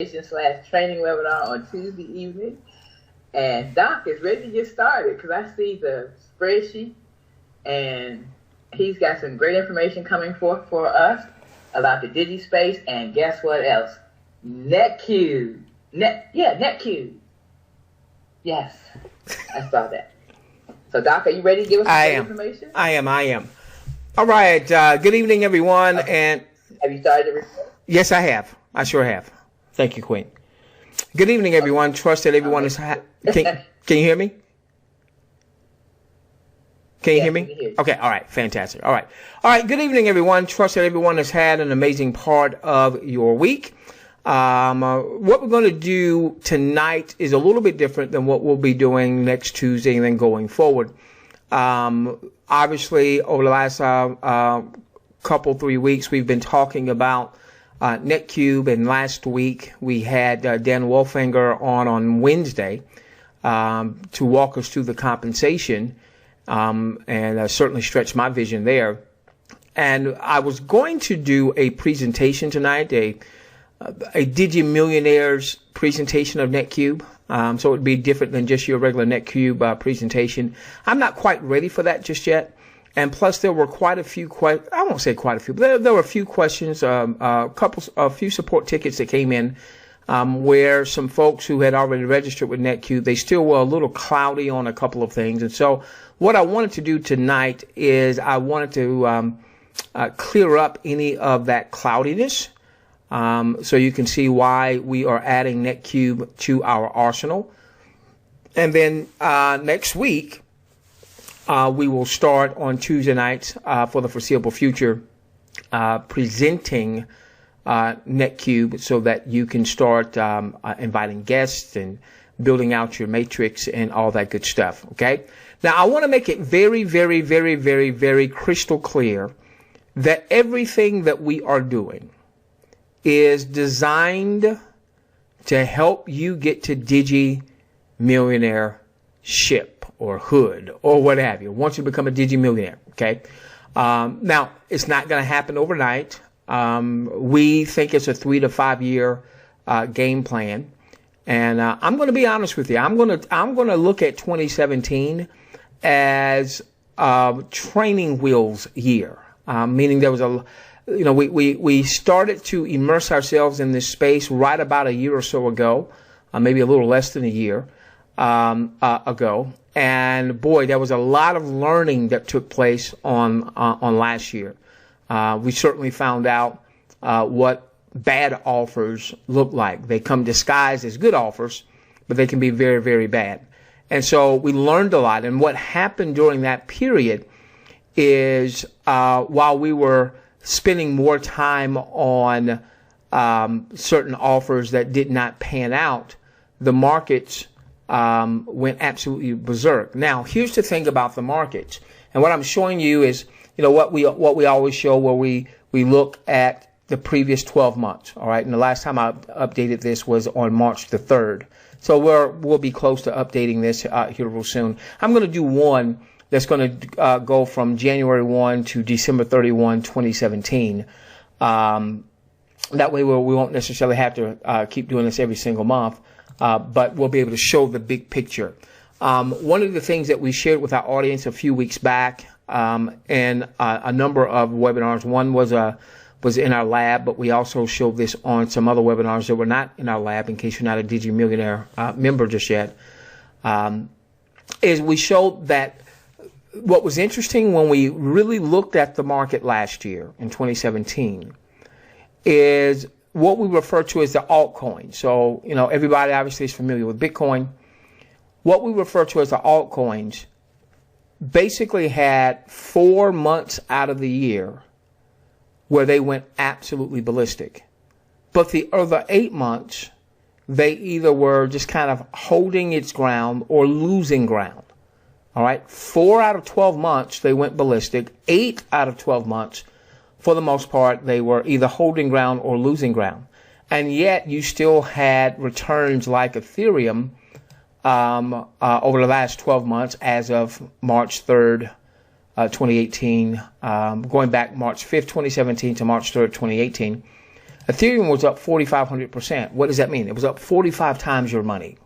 slash training webinar on Tuesday evening. And Doc is ready to get started because I see the spreadsheet and he's got some great information coming forth for us about the Digi space. And guess what else? NetQube. NetQube. Yes, I saw that. So Doc, are you ready to give us some information? I am. All right. Good evening, everyone. Okay. And have you started the report? Yes, I have. I sure have. Thank you, Queen. Good evening, everyone. Trust that everyone is... Can you hear me? Can you hear me? Hear you. Okay. All right. Fantastic. All right. Good evening, everyone. Trust that everyone has had an amazing part of your week. What we're going to do tonight is a little bit different than what we'll be doing next Tuesday and then going forward. Obviously, over the last couple, 3 weeks, we've been talking about NetQube, and last week we had Dan Wolfinger on Wednesday to walk us through the compensation and certainly stretch my vision there. And I was going to do a presentation tonight, a Digi Millionaires presentation of NetQube. So it would be different than just your regular NetQube presentation. I'm not quite ready for that just yet. And plus, there were quite a few I won't say quite a few, but there were a few questions, a few support tickets that came in, where some folks who had already registered with NetQube, they still were a little cloudy on a couple of things. And so what I wanted to do tonight is I wanted to clear up any of that cloudiness, so you can see why we are adding NetQube to our arsenal. And then next week, we will start on Tuesday nights for the foreseeable future presenting NetQube so that you can start inviting guests and building out your matrix and all that good stuff. Okay. Now, I want to make it very, very, very, very, very crystal clear that everything that we are doing is designed to help you get to Digi Millionaire ship or hood or what have you once you become a Digi Millionaire. Okay. Now, it's not going to happen overnight. We think it's a 3 to 5 year game plan. And I'm going to be honest with you. I'm going to look at 2017 as training wheels year, meaning there was we started to immerse ourselves in this space right about a year or so ago, maybe a little less than a year ago. And boy, there was a lot of learning that took place on last year. We certainly found out what bad offers look like. They come disguised as good offers, but they can be very, very bad. And so we learned a lot. And what happened during that period is while we were spending more time on certain offers that did not pan out, the markets went absolutely berserk. Now, here's the thing about the markets. And what I'm showing you is, what we always show, where we look at the previous 12 months. All right. And the last time I updated this was on March the 3rd. So we'll be close to updating this here real soon. I'm going to do one that's going to go from January 1 to December 31, 2017. That way we won't necessarily have to keep doing this every single month, but we'll be able to show the big picture. One of the things that we shared with our audience a few weeks back in a number of webinars, one was in our lab, but we also showed this on some other webinars that were not in our lab, in case you're not a Digi Millionaire member just yet, is we showed that what was interesting when we really looked at the market last year in 2017 is what we refer to as the altcoins. So, everybody obviously is familiar with Bitcoin. What we refer to as the altcoins basically had 4 months out of the year where they went absolutely ballistic. But the other 8 months, they either were just kind of holding its ground or losing ground. All right. 4 out of 12 months, they went ballistic. 8 out of 12 months, for the most part, they were either holding ground or losing ground. And yet you still had returns like Ethereum over the last 12 months as of March 3rd, 2018, going back March 5th, 2017 to March 3rd, 2018. Ethereum was up 4,500%. What does that mean? It was up 45 times your money.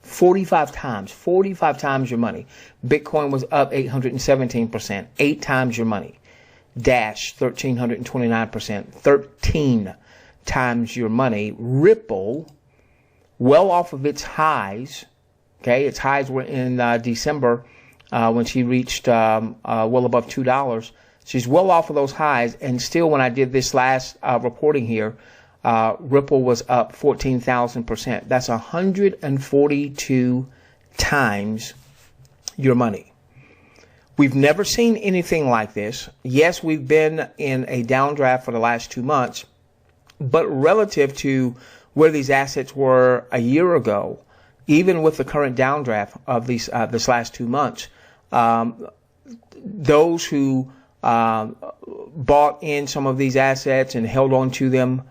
45 times your money. Bitcoin was up 817%, 8 times your money. Dash, 1,329%, 13 times your money. Ripple, well off of its highs. Okay, its highs were in December when she reached well above $2. She's well off of those highs, and still, when I did this last reporting here, Ripple was up 14,000%. That's 142 times your money. We've never seen anything like this. Yes, we've been in a downdraft for the last 2 months, but relative to where these assets were a year ago, even with the current downdraft of these this last 2 months, those who bought in some of these assets and held on to them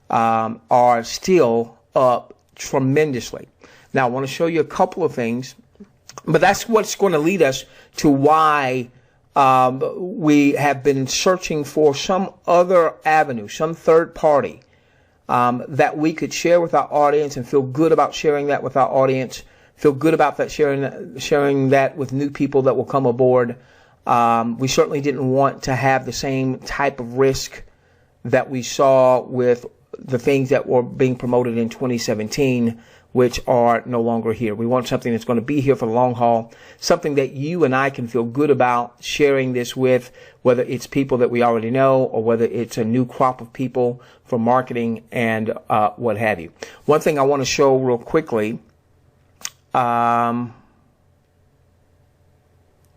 are still up tremendously. Now, I want to show you a couple of things, but that's what's going to lead us to why we have been searching for some other avenue, some third party that we could share with our audience and feel good about sharing that with our audience, feel good about that sharing that with new people that will come aboard. We certainly didn't want to have the same type of risk that we saw with the things that were being promoted in 2017, which are no longer here. We want something that's going to be here for the long haul, something that you and I can feel good about sharing this with, whether it's people that we already know or whether it's a new crop of people for marketing and what have you. One thing I want to show real quickly, let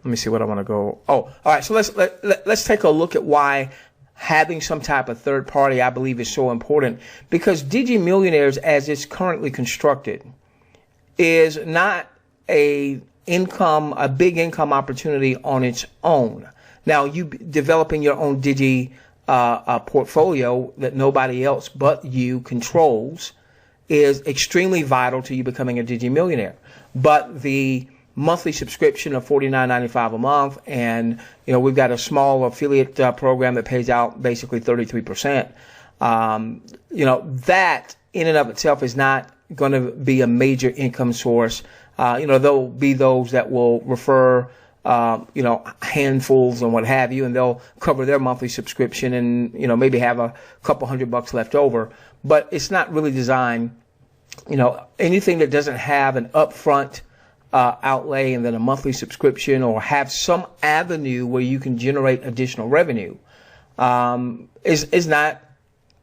me see what I want to go. Oh, all right. So let's take a look at why having some type of third party, I believe, is so important, because Digi Millionaires, as it's currently constructed, is not a big income opportunity on its own. Now, you developing your own Digi portfolio that nobody else but you controls is extremely vital to you becoming a Digi Millionaire. But the monthly subscription of $49.95 a month, and we've got a small affiliate program that pays out basically 33%. That in and of itself is not going to be a major income source. There'll be those that will refer handfuls and what have you, and they'll cover their monthly subscription and maybe have a couple $100 left over. But it's not really designed. Anything that doesn't have an upfront outlay and then a monthly subscription, or have some avenue where you can generate additional revenue, is not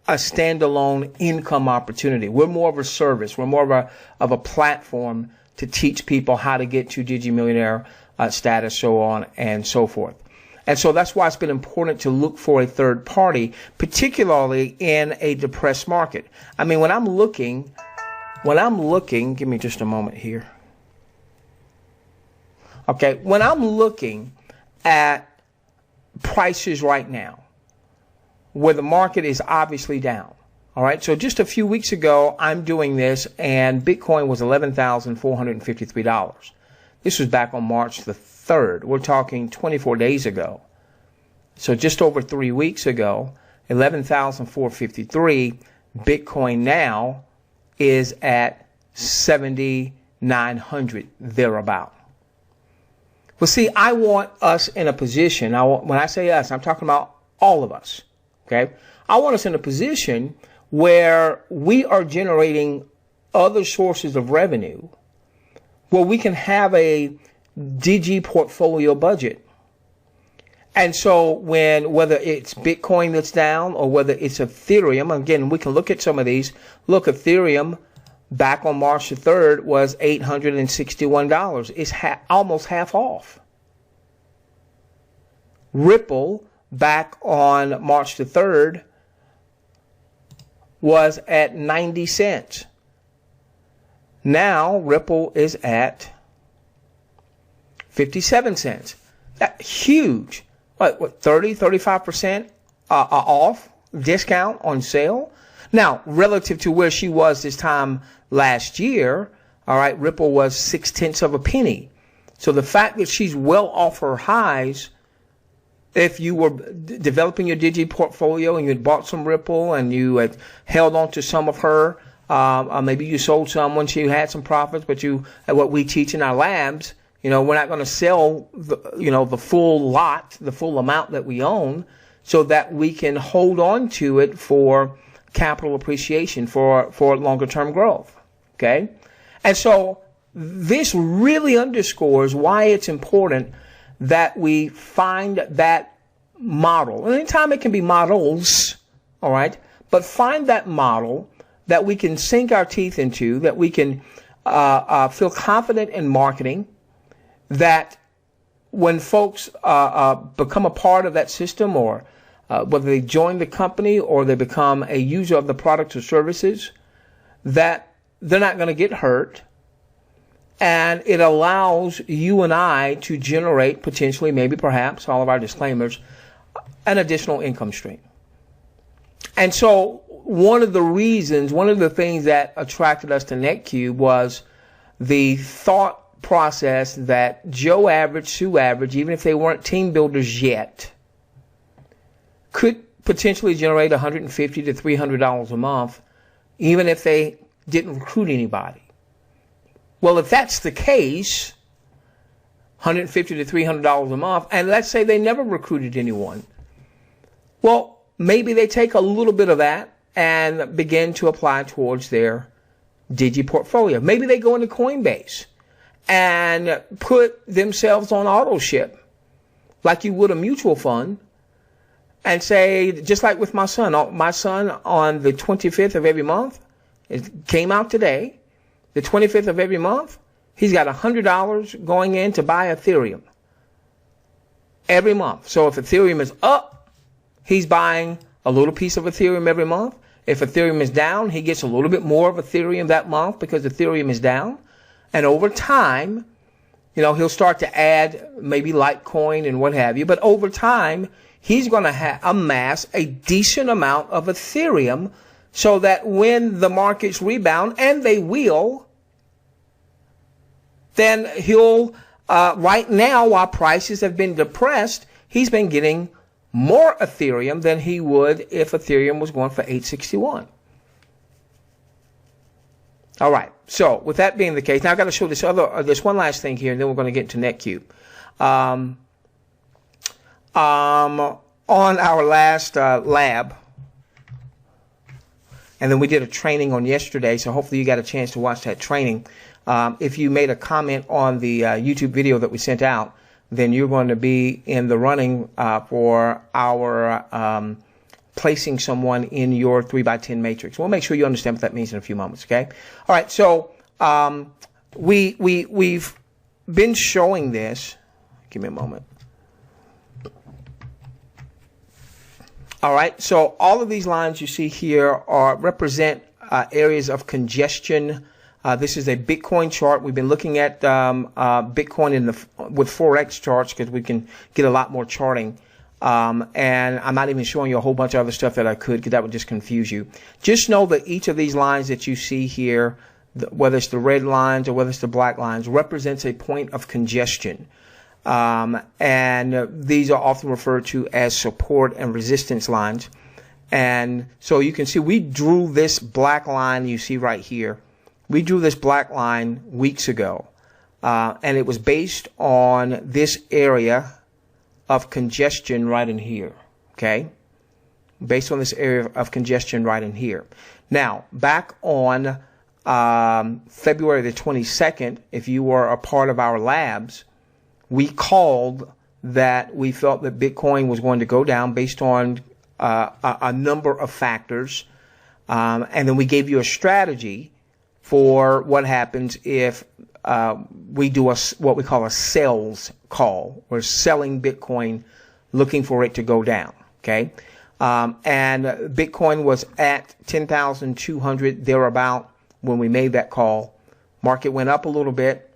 a standalone income opportunity. We're more of a service. We're more of a platform to teach people how to get to Digi Millionaire status, so on and so forth. And so that's why it's been important to look for a third party, particularly in a depressed market. I mean, when I'm looking, give me just a moment here. Okay, when I'm looking at prices right now, where the market is obviously down, all right, so just a few weeks ago, I'm doing this, and Bitcoin was $11,453. This was back on March the 3rd. We're talking 24 days ago. So just over 3 weeks ago, $11,453. Bitcoin now is at $7,900, thereabout. Well, see, I want us in a position, when I say us, I'm talking about all of us, okay? I want us in a position where we are generating other sources of revenue, where we can have a Digi portfolio budget. And so whether it's Bitcoin that's down or whether it's Ethereum, again, we can look at some of these. Look, Ethereum back on March the 3rd was $861. It's almost half off. Ripple back on March the 3rd was at 90 cents. Now Ripple is at 57 cents. That's huge. What 35% off, discount on sale? Now, relative to where she was this time last year, all right, Ripple was 0.6 of a penny. So the fact that she's well off her highs if you were developing your Digi portfolio and you had bought some Ripple and you had held on to some of her, maybe you sold some once you had some profits, but what we teach in our labs, we're not going to sell the full lot, the full amount that we own, so that we can hold on to it for capital appreciation, for longer term growth. Okay? And so this really underscores why it's important that we find that model. And anytime it can be models, all right, but find that model that we can sink our teeth into, that we can feel confident in marketing, that when folks become a part of that system, or whether they join the company or they become a user of the products or services, that they're not going to get hurt. And it allows you and I to generate potentially, maybe perhaps, all of our disclaimers, an additional income stream. And so one of the things that attracted us to NetQube was the thought process that Joe Average, Sue Average, even if they weren't team builders yet, could potentially generate $150 to $300 a month, even if they didn't recruit anybody. Well, if that's the case, $150 to $300 a month, and let's say they never recruited anyone, well, maybe they take a little bit of that and begin to apply towards their Digi portfolio. Maybe they go into Coinbase and put themselves on auto ship like you would a mutual fund, and say, just like with my son on the 25th of every month, it came out today, the 25th of every month, he's got $100 going in to buy Ethereum every month. So if Ethereum is up, he's buying a little piece of Ethereum every month. If Ethereum is down, he gets a little bit more of Ethereum that month because Ethereum is down. And over time, he'll start to add maybe Litecoin and what have you. But over time, he's going to amass a decent amount of Ethereum, so that when the markets rebound, and they will, then he'll, right now, while prices have been depressed, he's been getting more Ethereum than he would if Ethereum was going for $861. All right. So with that being the case, now I've got to show this one last thing here, and then we're going to get to NetQube. On our last lab, and then we did a training on yesterday, so hopefully you got a chance to watch that training. If you made a comment on the YouTube video that we sent out, then you're going to be in the running for our placing someone in your 3x10 matrix. We'll make sure you understand what that means in a few moments, okay? All right, so we've been showing this. Give me a moment. All right, so all of these lines you see here represent areas of congestion. This is a Bitcoin chart. We've been looking at Bitcoin with Forex charts because we can get a lot more charting. And I'm not even showing you a whole bunch of other stuff that I could, because that would just confuse you. Just know that each of these lines that you see here, whether it's the red lines or whether it's the black lines, represents a point of congestion. And these are often referred to as support and resistance lines. And so you can see we drew this black line you see right here. We drew this black line weeks ago. And it was based on this area of congestion right in here. Okay? Based on this area of congestion right in here. Now, back on February the 22nd, if you were a part of our labs, we called that we felt that Bitcoin was going to go down based on a number of factors. And then we gave you a strategy for what happens if we do what we call a sales call. We're selling Bitcoin, looking for it to go down. Okay? And Bitcoin was at 10,200 thereabout when we made that call. Market went up a little bit.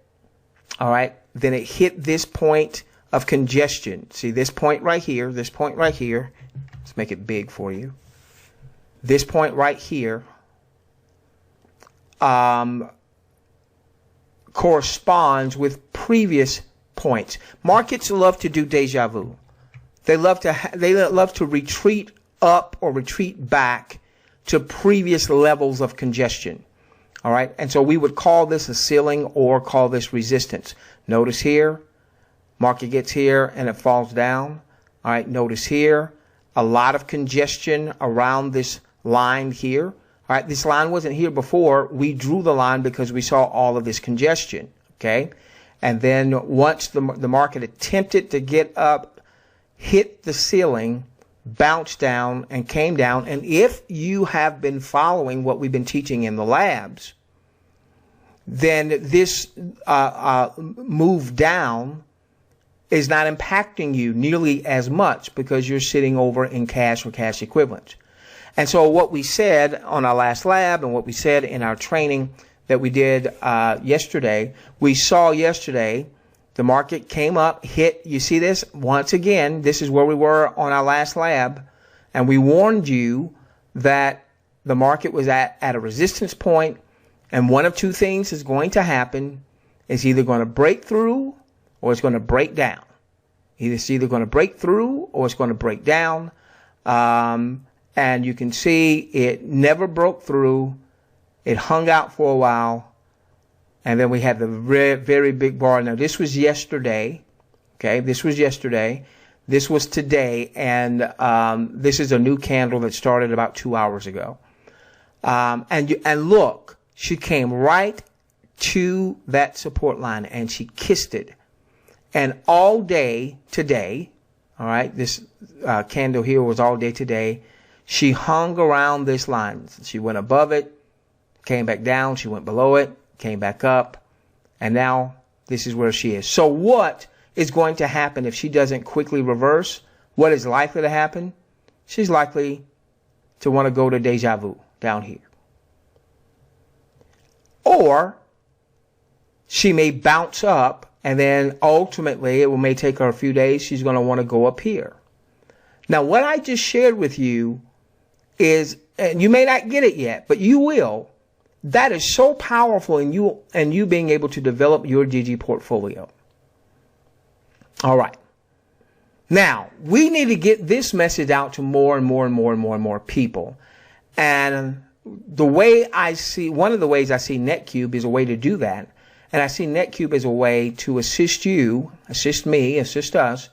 All right. Then it hit this point of congestion. See this point right here, this point right here. Let's make it big for you. This point right here corresponds with previous points. Markets love to do deja vu. they love to retreat up or retreat back to previous levels of congestion. All right. And so we would call this a ceiling or call this resistance. Notice here, market gets here and it falls down. All right. Notice here, a lot of congestion around this line here. All right. This line wasn't here before. We drew the line because we saw all of this congestion. Okay. And then once the market attempted to get up, hit the ceiling, bounced down and came down. And if you have been following what we've been teaching in the labs, then this move down is not impacting you nearly as much because you're sitting over in cash or cash equivalents. And so what we said on our last lab and what we said in our training that we did yesterday, we saw yesterday the market came up, hit, you see this? Once again, this is where we were on our last lab, and we warned you that the market was at a resistance point, and one of two things is going to happen. It's either going to break through or it's going to break down. It's either going to break through or it's going to break down. And you can see it never broke through. It hung out for a while. And then we had the very big bar. Now, this was yesterday. Okay, this was yesterday. This was today. And this is a new candle that started about 2 hours ago. And look, she came right to that support line and she kissed it. And all day today, all right, this candle here was all day today. She hung around this line. She went above it, came back down. She went below it, came back up. And now this is where she is. So what is going to happen if she doesn't quickly reverse? What is likely to happen? She's likely to want to go to deja vu down here. Or she may bounce up and then ultimately it may take her a few days. She's going to want to go up here. Now, what I just shared with you is, and you may not get it yet, but you will. That is so powerful in you being able to develop your Digi portfolio. All right. Now, we need to get this message out to more and more people. And the way I see, one of the ways I see NetQube is a way to do that. And I see NetQube as a way to assist you, assist me, assist us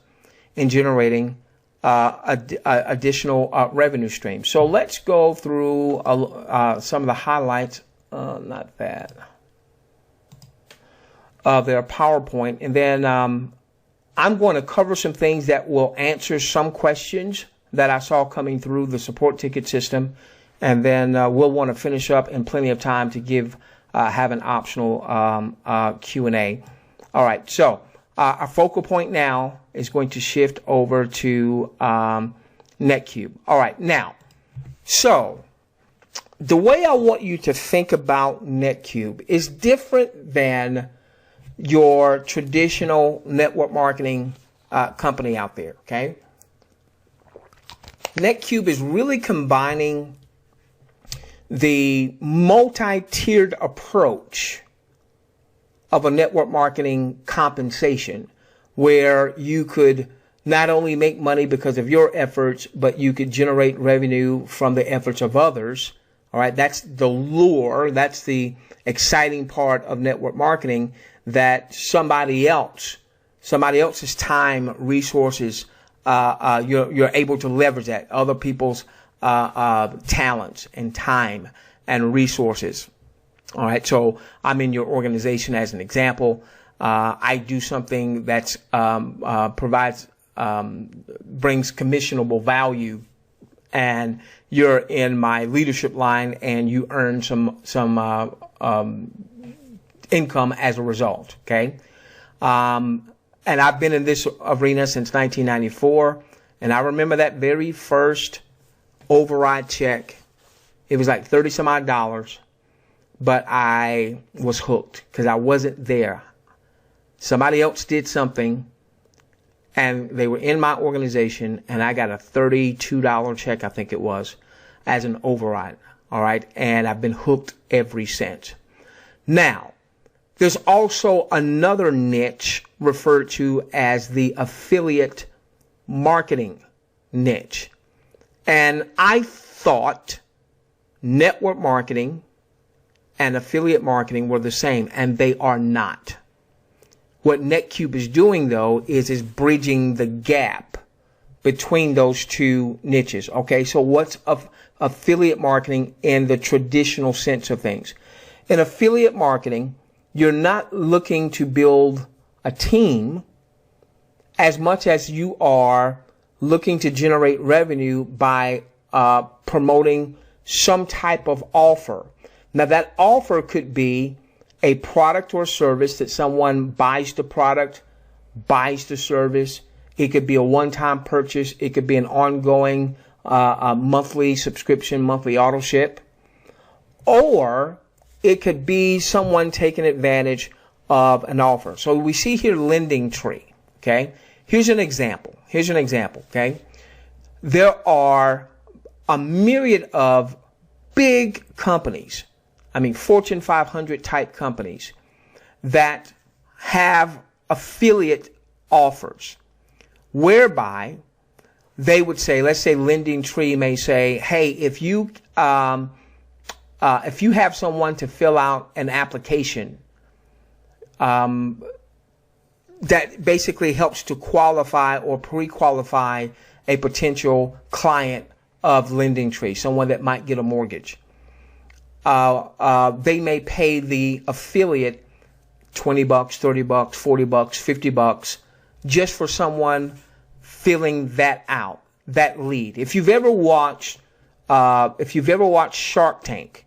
in generating additional revenue streams. So let's go through some of the highlights, not that, of their PowerPoint. And then I'm going to cover some things that will answer some questions that I saw coming through the support ticket system. And then we'll want to finish up in plenty of time to have an optional Q&A. All right, so our focal point now is going to shift over to NetQube. All right, now, so the way I want you to think about NetQube is different than your traditional network marketing company out there, okay? NetQube is really combining the multi-tiered approach of a network marketing compensation, where you could not only make money because of your efforts, but you could generate revenue from the efforts of others. All right, that's the lure. That's the exciting part of network marketing, that somebody else's time, resources, you're able to leverage that, other people's talents and time and resources. All right. So I'm in your organization as an example. I do something that's brings commissionable value, and you're in my leadership line and you earn some income as a result. Okay. And I've been in this arena since 1994, and I remember that very first override check. It was like 30 some odd dollars, but I was hooked because I wasn't there. Somebody else did something and they were in my organization, and I got a $32 check, I think it was, as an override. All right. And I've been hooked ever since. Now, there's also another niche referred to as the affiliate marketing niche. And I thought network marketing and affiliate marketing were the same, and they are not. What NetQube is doing, though, is bridging the gap between those two niches. Okay, so what's affiliate marketing in the traditional sense of things? In affiliate marketing, you're not looking to build a team as much as you are looking to generate revenue by promoting some type of offer. Now, that offer could be a product or service that someone buys the product, buys the service. It could be a one-time purchase. It could be an ongoing monthly subscription, monthly auto ship. Or it could be someone taking advantage of an offer. So we see here Lending Tree, okay? Here's an example, okay? There are a myriad of big companies, Fortune 500 type companies that have affiliate offers whereby they would say, let's say Lending Tree may say, hey, if you have someone to fill out an application that basically helps to qualify or pre-qualify a potential client of Lending Tree, someone that might get a mortgage. They may pay the affiliate $20, $30, $40, $50 just for someone filling that out, that lead. If you've ever watched Shark Tank,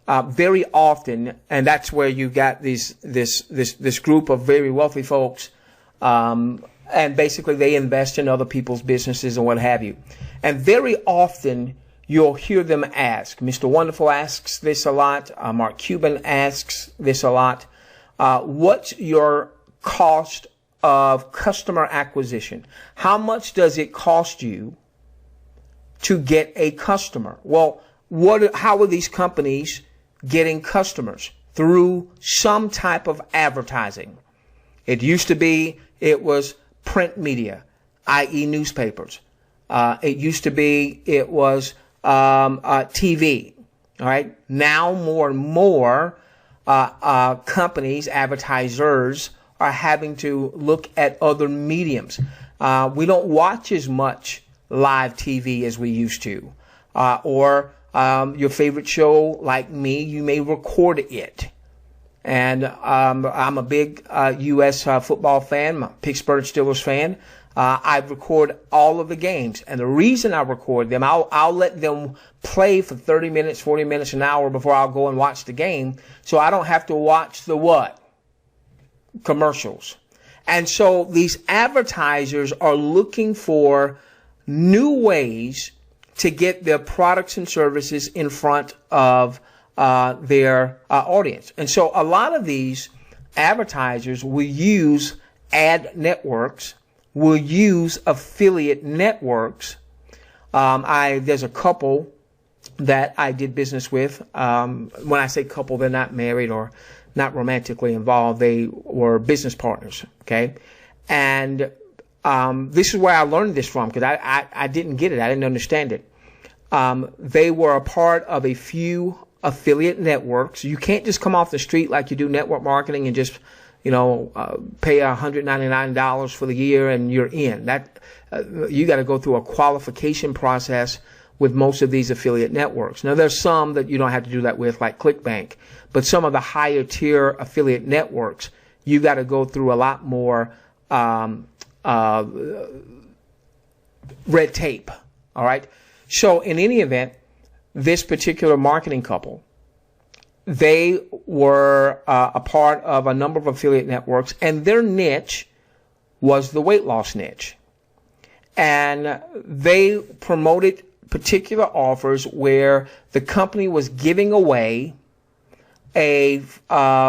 very often, and that's where you got this group of very wealthy folks, and basically they invest in other people's businesses and what have you. And very often you'll hear them ask, Mr. Wonderful asks this a lot, Mark Cuban asks this a lot, what's your cost of customer acquisition? How much does it cost you to get a customer? Well, how are these companies getting customers? Through some type of advertising. It used to be, it was print media, i.e. newspapers. It used to be, it was TV. All right. Now more and more companies, advertisers, are having to look at other mediums. We don't watch as much live TV as we used to. Or your favorite show, like me, you may record it. And I'm a big U.S. Football fan, I'm a Pittsburgh Steelers fan. I record all of the games. And the reason I record them, I'll let them play for 30 minutes, 40 minutes, an hour before I'll go and watch the game. So I don't have to watch the what? Commercials. And so these advertisers are looking for new ways to get their products and services in front of their audience. And so a lot of these advertisers will use ad networks, will use affiliate networks. There's a couple that I did business with. When I say couple, they're not married or not romantically involved. They were business partners, okay? And this is where I learned this from, because I didn't get it. I didn't understand it. They were a part of a few affiliate networks. You can't just come off the street like you do network marketing and just, pay $199 for the year and you're in. You got to go through a qualification process with most of these affiliate networks. Now, there's some that you don't have to do that with, like ClickBank, but some of the higher tier affiliate networks, you got to go through a lot more red tape. All right. So in any event, this particular marketing couple, they were a part of a number of affiliate networks, and their niche was the weight loss niche. And they promoted particular offers where the company was giving away a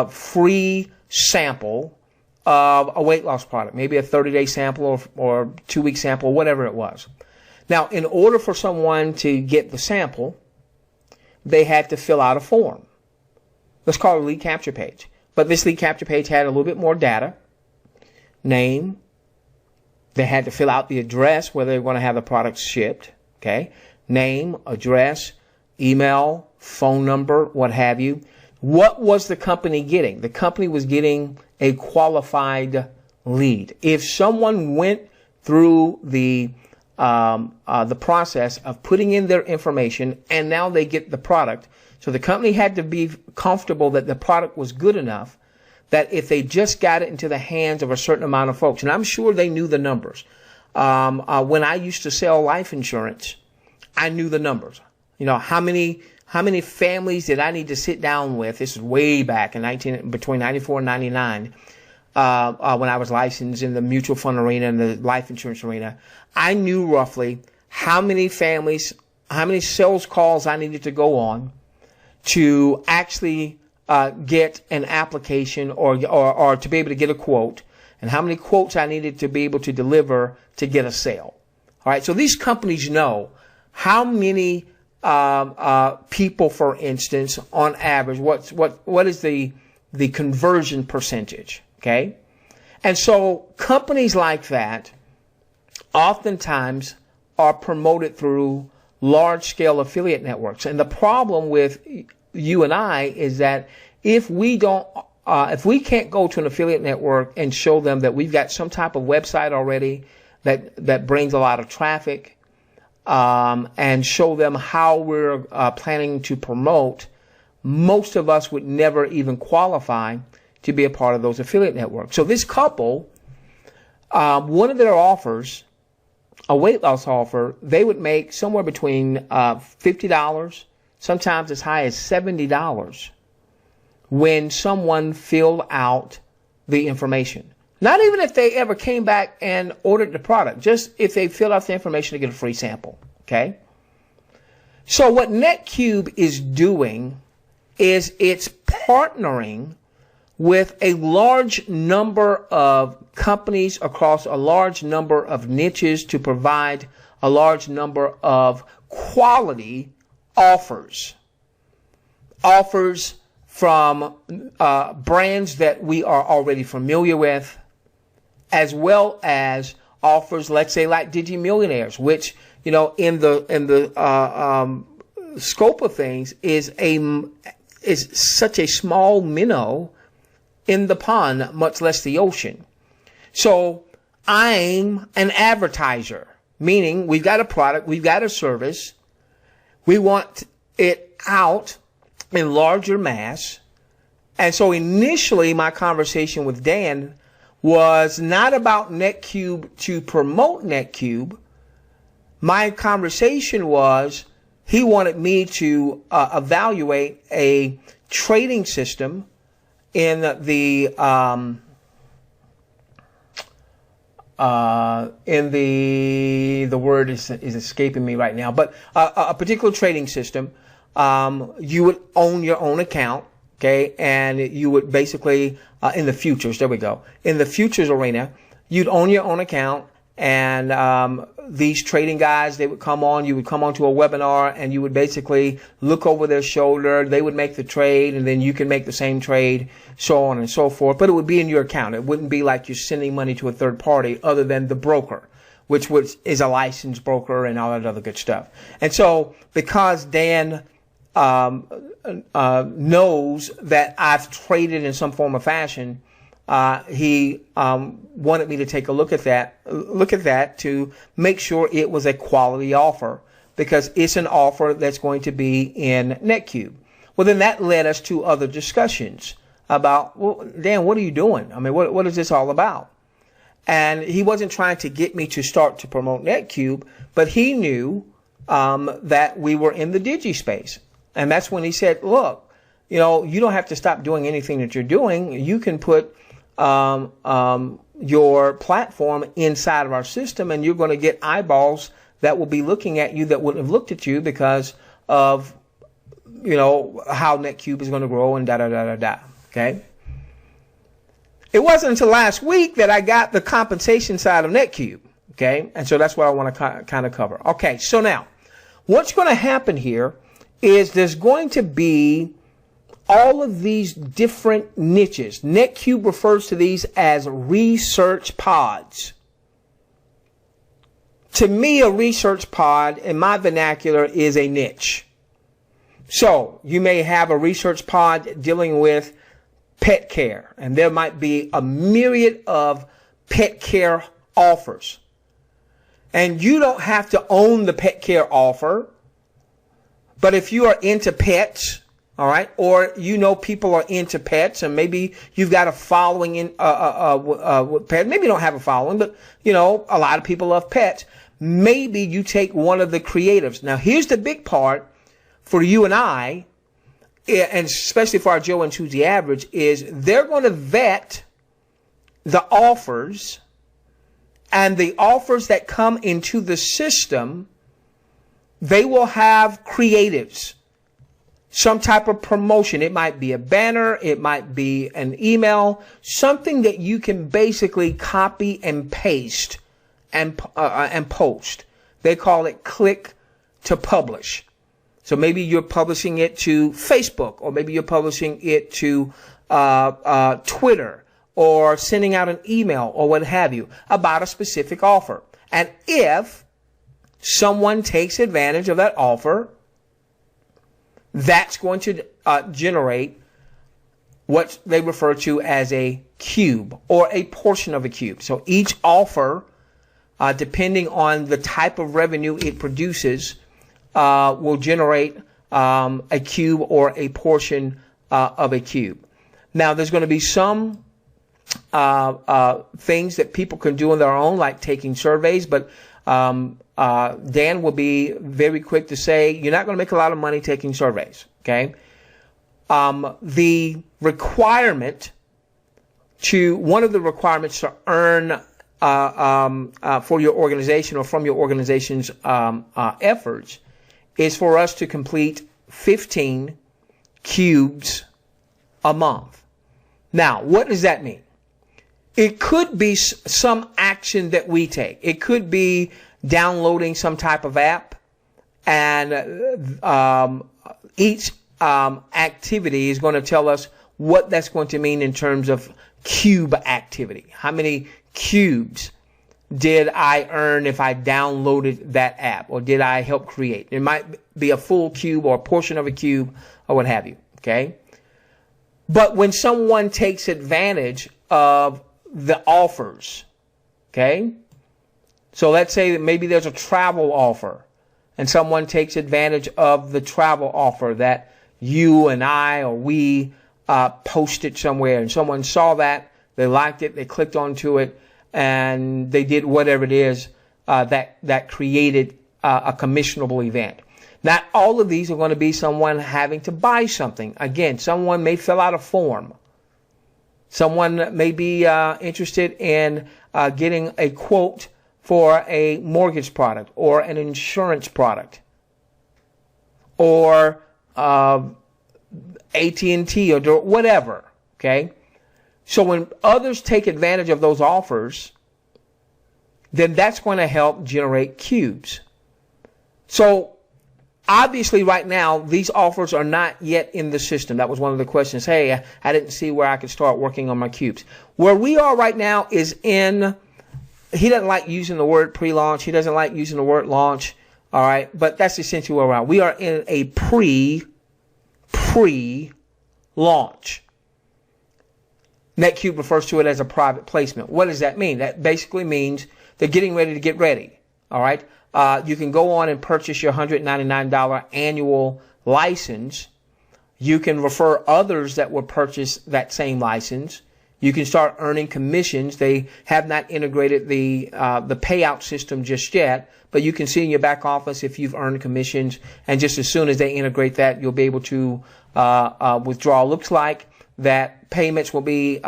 free sample of a weight loss product, maybe a 30-day sample or 2-week sample, whatever it was. Now, in order for someone to get the sample, they had to fill out a form. Let's call it a lead capture page. But this lead capture page had a little bit more data. Name, They had to fill out the address where they were going to have the products shipped. Okay. Name, address, email, phone number, what have you. What was the company getting? The company was getting a qualified lead. If someone went through the process of putting in their information and now they get the product, so the company had to be comfortable that the product was good enough that if they just got it into the hands of a certain amount of folks, and I'm sure they knew the numbers. When I used to sell life insurance, I knew the numbers. You know, how many families did I need to sit down with? This is way back in between 94 and 99, when I was licensed in the mutual fund arena and the life insurance arena. I knew roughly how many families, how many sales calls I needed to go on to actually get an application or to be able to get a quote, and how many quotes I needed to be able to deliver to get a sale. All right, so these companies know how many people, for instance, on average, what is the conversion percentage? Okay, and so companies like that oftentimes are promoted through large-scale affiliate networks, and the problem with you and I is that if we can't go to an affiliate network and show them that we've got some type of website already that brings a lot of traffic, and show them how we're planning to promote, most of us would never even qualify to be a part of those affiliate networks. So this couple, one of their offers, a weight loss offer, they would make somewhere between $50, sometimes as high as $70 when someone filled out the information. Not even if they ever came back and ordered the product, just if they filled out the information to get a free sample. Okay? So what NetQube is doing is it's partnering with a large number of companies across a large number of niches to provide a large number of quality offers. Offers from brands that we are already familiar with, as well as offers, let's say, like Digi Millionaires, which, you know, in the scope of things is such a small minnow in the pond, much less the ocean. So I'm an advertiser, meaning we've got a product, we've got a service, we want it out in larger mass. And so initially my conversation with Dan was not about NetQube to promote NetQube. My conversation was he wanted me to evaluate a trading system in the word is escaping me right now, but a particular trading system. You would own your own account, okay, and you would basically in the futures, there we go, in the futures arena, you'd own your own account, and these trading guys, they would come on, you would come onto a webinar, and you would basically look over their shoulder, they would make the trade, and then you can make the same trade, so on and so forth, but it would be in your account. It wouldn't be like you're sending money to a third party other than the broker, which is a licensed broker and all that other good stuff. And so because Dan knows that I've traded in some form or fashion, he wanted me to take a look at that to make sure it was a quality offer, because it's an offer that's going to be in NetQube. Well, then that led us to other discussions about, well, Dan, what are you doing? I mean, what is this all about? And he wasn't trying to get me to start to promote NetQube, but he knew that we were in the Digi space. And that's when he said, look, you know, you don't have to stop doing anything that you're doing. You can put your platform inside of our system, and you're going to get eyeballs that will be looking at you that wouldn't have looked at you because of, you know, how NetQube is going to grow and da-da-da-da-da. Okay? It wasn't until last week that I got the compensation side of NetQube. Okay? And so that's what I want to kind of cover. Okay, so now, what's going to happen here is there's going to be all of these different niches. NetQube refers to these as research pods. To me, a research pod, in my vernacular, is a niche. So you may have a research pod dealing with pet care, and there might be a myriad of pet care offers. And you don't have to own the pet care offer, but if you are into pets, all right, or you know people are into pets, and maybe you've got a following in with pets. Maybe you don't have a following, but you know a lot of people love pets. Maybe you take one of the creatives. Now, here's the big part for you and I, and especially for our Joe and Susie average, is they're going to vet the offers, and the offers that come into the system, they will have creatives, some type of promotion. It might be a banner, it might be an email, something that you can basically copy and paste and post. They call it click to publish. So maybe you're publishing it to Facebook, or maybe you're publishing it to Twitter, or sending out an email or what have you about a specific offer. And if someone takes advantage of that offer, that's going to generate what they refer to as a cube, or a portion of a cube. So each offer, depending on the type of revenue it produces, will generate a cube or a portion of a cube. Now, there's going to be some things that people can do on their own, like taking surveys, but Dan will be very quick to say you're not going to make a lot of money taking surveys. Okay, the requirement one of the requirements to earn for your organization or from your organization's efforts is for us to complete 15 cubes a month. Now, what does that mean? It could be some action that we take. It could be downloading some type of app, and each activity is going to tell us what that's going to mean in terms of cube activity. How many cubes did I earn if I downloaded that app, or did I help create? It might be a full cube or a portion of a cube or what have you. Okay. But when someone takes advantage of the offers, okay, so let's say that maybe there's a travel offer, and someone takes advantage of the travel offer that you and I or we posted somewhere, and someone saw that, they liked it, they clicked onto it, and they did whatever it is that created a commissionable event. Not all of these are going to be someone having to buy something. Again, someone may fill out a form. Someone may be interested in getting a quote for a mortgage product, or an insurance product, or AT&T, or whatever. Okay? So when others take advantage of those offers, then that's going to help generate cubes. So obviously right now, these offers are not yet in the system. That was one of the questions. Hey, I didn't see where I could start working on my cubes. Where we are right now is in, he doesn't like using the word pre-launch. He doesn't like using the word launch. All right. But that's essentially where we're at. We are in a pre-launch. NetQube refers to it as a private placement. What does that mean? That basically means they're getting ready to get ready. All right. You can go on and purchase your $199 annual license. You can refer others that will purchase that same license. You can start earning commissions. They have not integrated the payout system just yet, but you can see in your back office if you've earned commissions, and just as soon as they integrate that, you'll be able to withdraw. Looks like that payments will be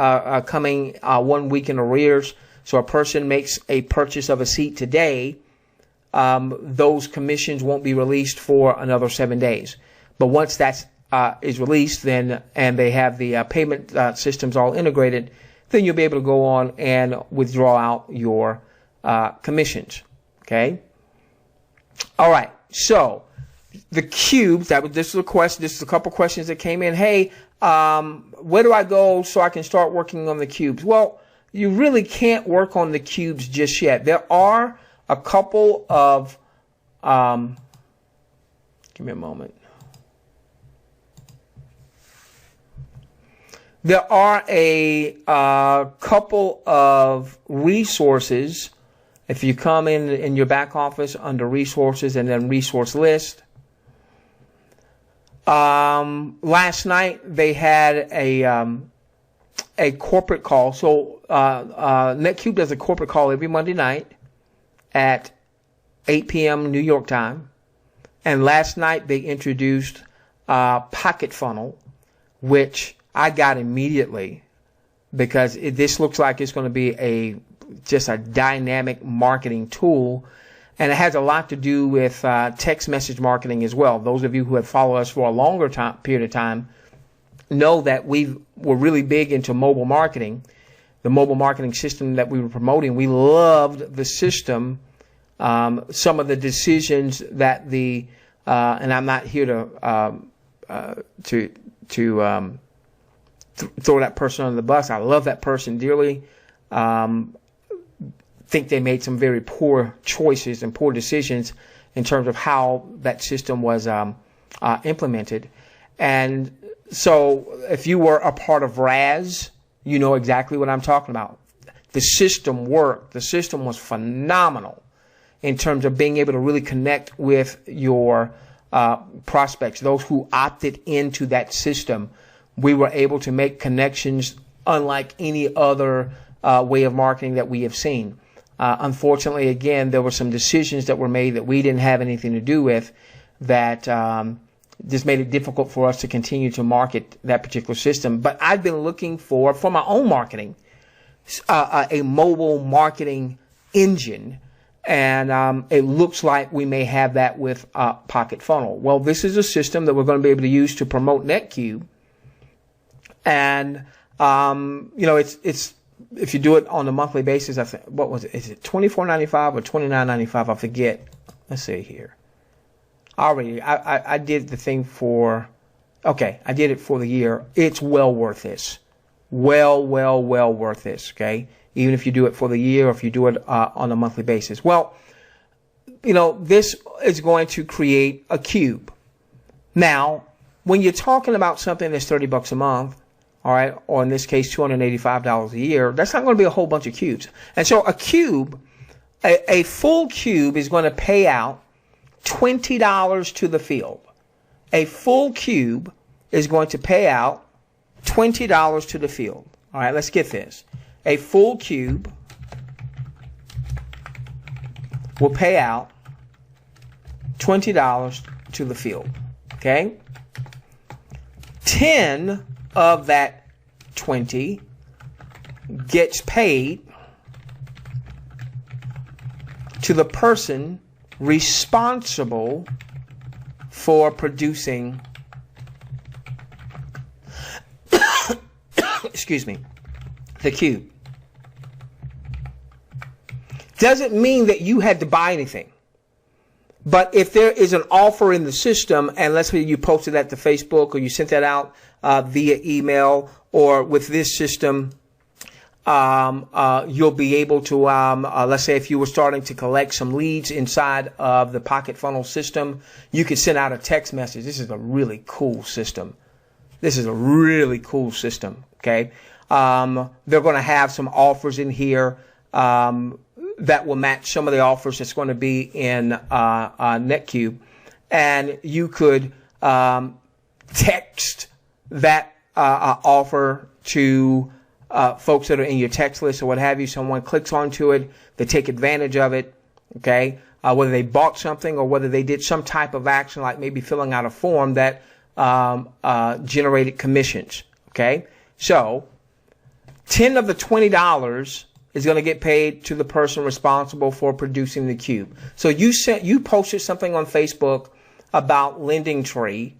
coming 1 week in arrears. So a person makes a purchase of a seat today, those commissions won't be released for another 7 days. But once that is released, then, and they have the payment systems all integrated, then you'll be able to go on and withdraw out your commissions. Okay. All right. So the cubes. This is a question. This is a couple questions that came in. Hey, where do I go so I can start working on the cubes? Well, you really can't work on the cubes just yet. There are a couple of, give me a moment. There are a couple of resources. If you come in your back office under resources and then resource list. Last night they had a corporate call. So NetQube does a corporate call every Monday night at 8 p.m. New York time. And last night they introduced Pocket Funnel, which I got immediately because this looks like it's going to be just a dynamic marketing tool, and it has a lot to do with text message marketing as well. Those of you who have followed us for a longer period of time know that we're really big into mobile marketing, the mobile marketing system that we were promoting. We loved the system, some of the decisions that and I'm not here to throw that person under the bus. I love that person dearly. Think they made some very poor choices and poor decisions in terms of how that system was implemented. And so if you were a part of RAS, you know exactly what I'm talking about. The system worked. The system was phenomenal in terms of being able to really connect with your prospects, those who opted into that system. We were able to make connections unlike any other way of marketing that we have seen. Unfortunately, again, there were some decisions that were made that we didn't have anything to do with that just made it difficult for us to continue to market that particular system. But I've been looking for my own marketing, a mobile marketing engine. And it looks like we may have that with Pocket Funnel. Well, this is a system that we're going to be able to use to promote NetQube. And, it's if you do it on a monthly basis, I think, what was it? Is it $24.95 or $29.95? I forget. Let's see here. I did the thing I did it for the year. It's well worth this. Well worth this, okay? Even if you do it for the year or if you do it on a monthly basis. Well, this is going to create a cube. Now, when you're talking about something that's $30 a month, all right, or in this case, $285 a year, that's not going to be a whole bunch of cubes. And so a cube, a full cube is going to pay out $20 to the field. A full cube is going to pay out $20 to the field. All right, let's get this. A full cube will pay out $20 to the field. Okay? 10 of that 20 gets paid to the person responsible for producing excuse me, the cube. Doesn't mean that you had to buy anything. But if there is an offer in the system, and let's say you posted that to Facebook or you sent that out via email, or with this system, you'll be able to, let's say if you were starting to collect some leads inside of the Pocket Funnel system, you could send out a text message. This is a really cool system. Okay. They're going to have some offers in here that will match some of the offers that's going to be in NetQube, and you could text that offer to folks that are in your text list or what have you. Someone clicks onto it, they take advantage of it, okay? Whether they bought something or whether they did some type of action, like maybe filling out a form that generated commissions, okay? So 10 of the $20 is going to get paid to the person responsible for producing the cube. So you posted something on Facebook about Lending Tree,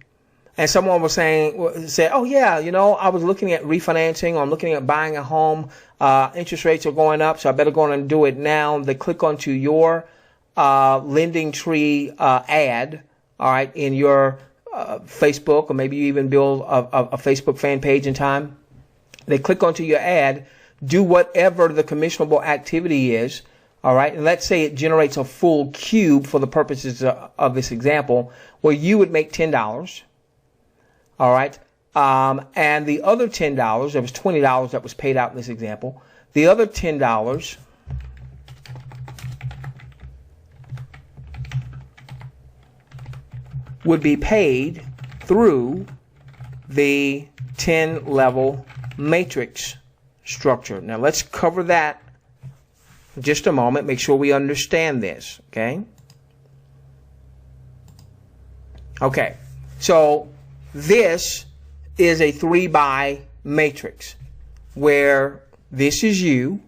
and someone was saying, oh yeah, I was looking at refinancing, or I'm looking at buying a home. Interest rates are going up, so I better go on and do it now. They click onto your Lending Tree ad, all right, in your Facebook, or maybe you even build a Facebook fan page in time. They click onto your ad, do whatever the commissionable activity is, All right, and let's say it generates a full cube for the purposes of this example, where you would make $10. All right, and the other $10, there was $20 that was paid out in this example. The other $10 would be paid through the 10-level matrix structure. Now let's cover that in just a moment. Make sure we understand this, okay? Okay, so this is a 3-by matrix where this is you,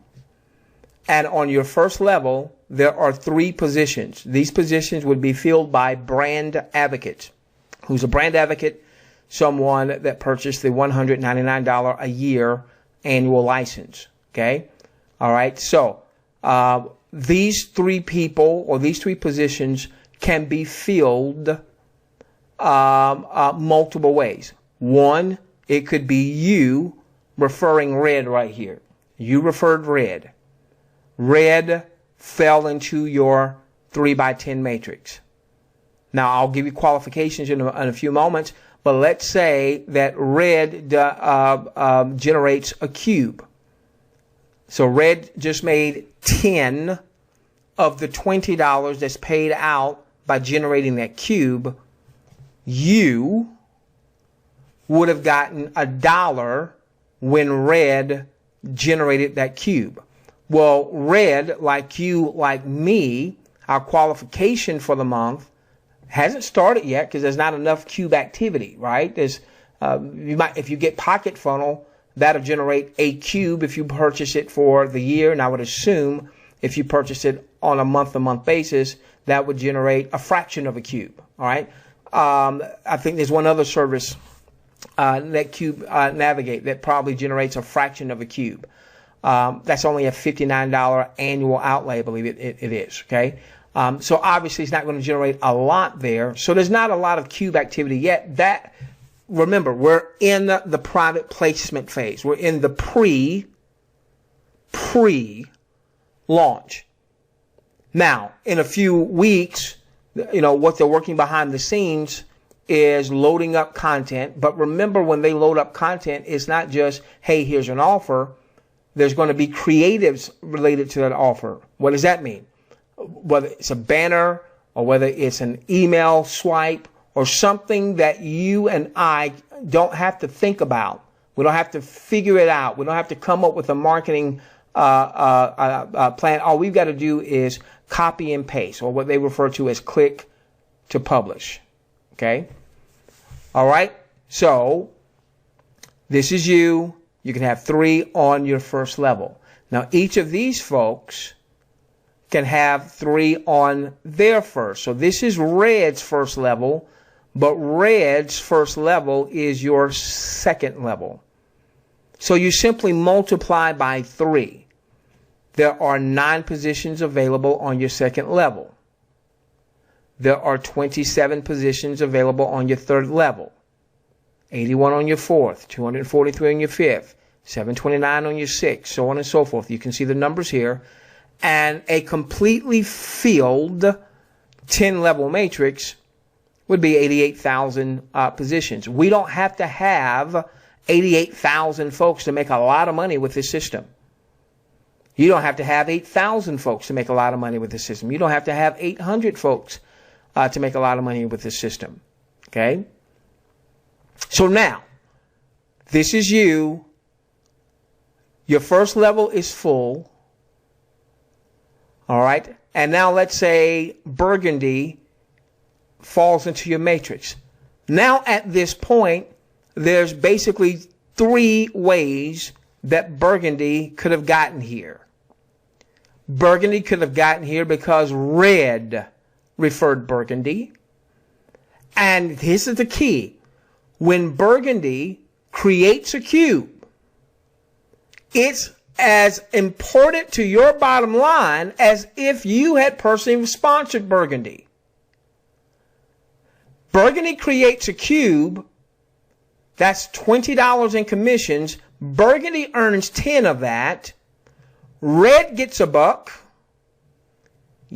and on your first level there are 3 positions. These positions would be filled by brand advocates. Who's a brand advocate? Someone that purchased the $199 a year annual license. Okay? All right. So these 3 people or these 3 positions can be filled multiple ways. One, it could be you referring Red right here. You referred Red. Red fell into your 3-by-10 matrix. Now, I'll give you qualifications in a few moments, but let's say that Red generates a cube. So Red just made 10 of the $20 that's paid out by generating that cube. You would have gotten $1 when Red generated that cube. Well, Red, like you, like me, our qualification for the month hasn't started yet because there's not enough cube activity, right? There's if you get Pocket Funnel, that'll generate a cube if you purchase it for the year, and I would assume if you purchase it on a month-to-month basis, that would generate a fraction of a cube. All right. I think there's one other service, NetQube Navigate, that probably generates a fraction of a cube. That's only a $59 annual outlay, I believe it is. Okay. So obviously it's not going to generate a lot there. So there's not a lot of cube activity yet. Remember, we're in the private placement phase. We're in the pre-launch. Now, in a few weeks, what they're working behind the scenes is loading up content. But remember, when they load up content, it's not just, hey, here's an offer. There's going to be creatives related to that offer. What does that mean? Whether it's a banner or whether it's an email swipe or something that you and I don't have to think about. We don't have to figure it out. We don't have to come up with a marketing plan. All we've got to do is copy and paste, or what they refer to as click to publish. Okay? All right? So this is you. You can have 3 on your first level. Now, each of these folks can have 3 on their first. So this is Red's first level, but Red's first level is your second level. So you simply multiply by 3. There are 9 positions available on your second level. There are 27 positions available on your third level. 81 on your fourth, 243 on your fifth, 729 on your sixth, so on and so forth. You can see the numbers here. And a completely filled 10-level matrix would be 88,000 positions. We don't have to have 88,000 folks to make a lot of money with this system. You don't have to have 8,000 folks to make a lot of money with this system. You don't have to have 800 folks to make a lot of money with this system. Okay? So now, this is you. Your first level is full. All right. And now let's say Burgundy falls into your matrix. Now at this point, there's basically 3 ways that Burgundy could have gotten here. Burgundy could have gotten here because Red referred Burgundy. And this is the key. When Burgundy creates a cube, it's as important to your bottom line as if you had personally sponsored Burgundy. Burgundy creates a cube. That's $20 in commissions. Burgundy earns 10 of that. Red gets $1.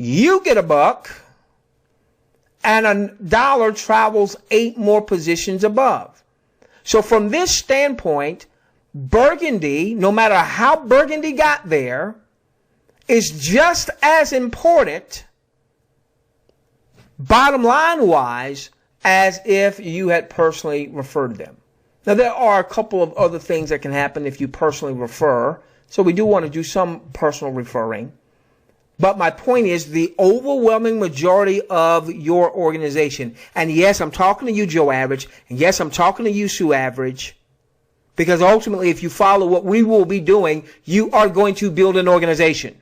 you get $1, and $1 travels 8 more positions above. So from this standpoint, Burgundy, no matter how Burgundy got there, is just as important, bottom line wise, as if you had personally referred them. Now, there are a couple of other things that can happen if you personally refer. So we do want to do some personal referring. But my point is the overwhelming majority of your organization, and yes, I'm talking to you, Joe Average, and yes, I'm talking to you, Sue Average, because ultimately, if you follow what we will be doing, you are going to build an organization.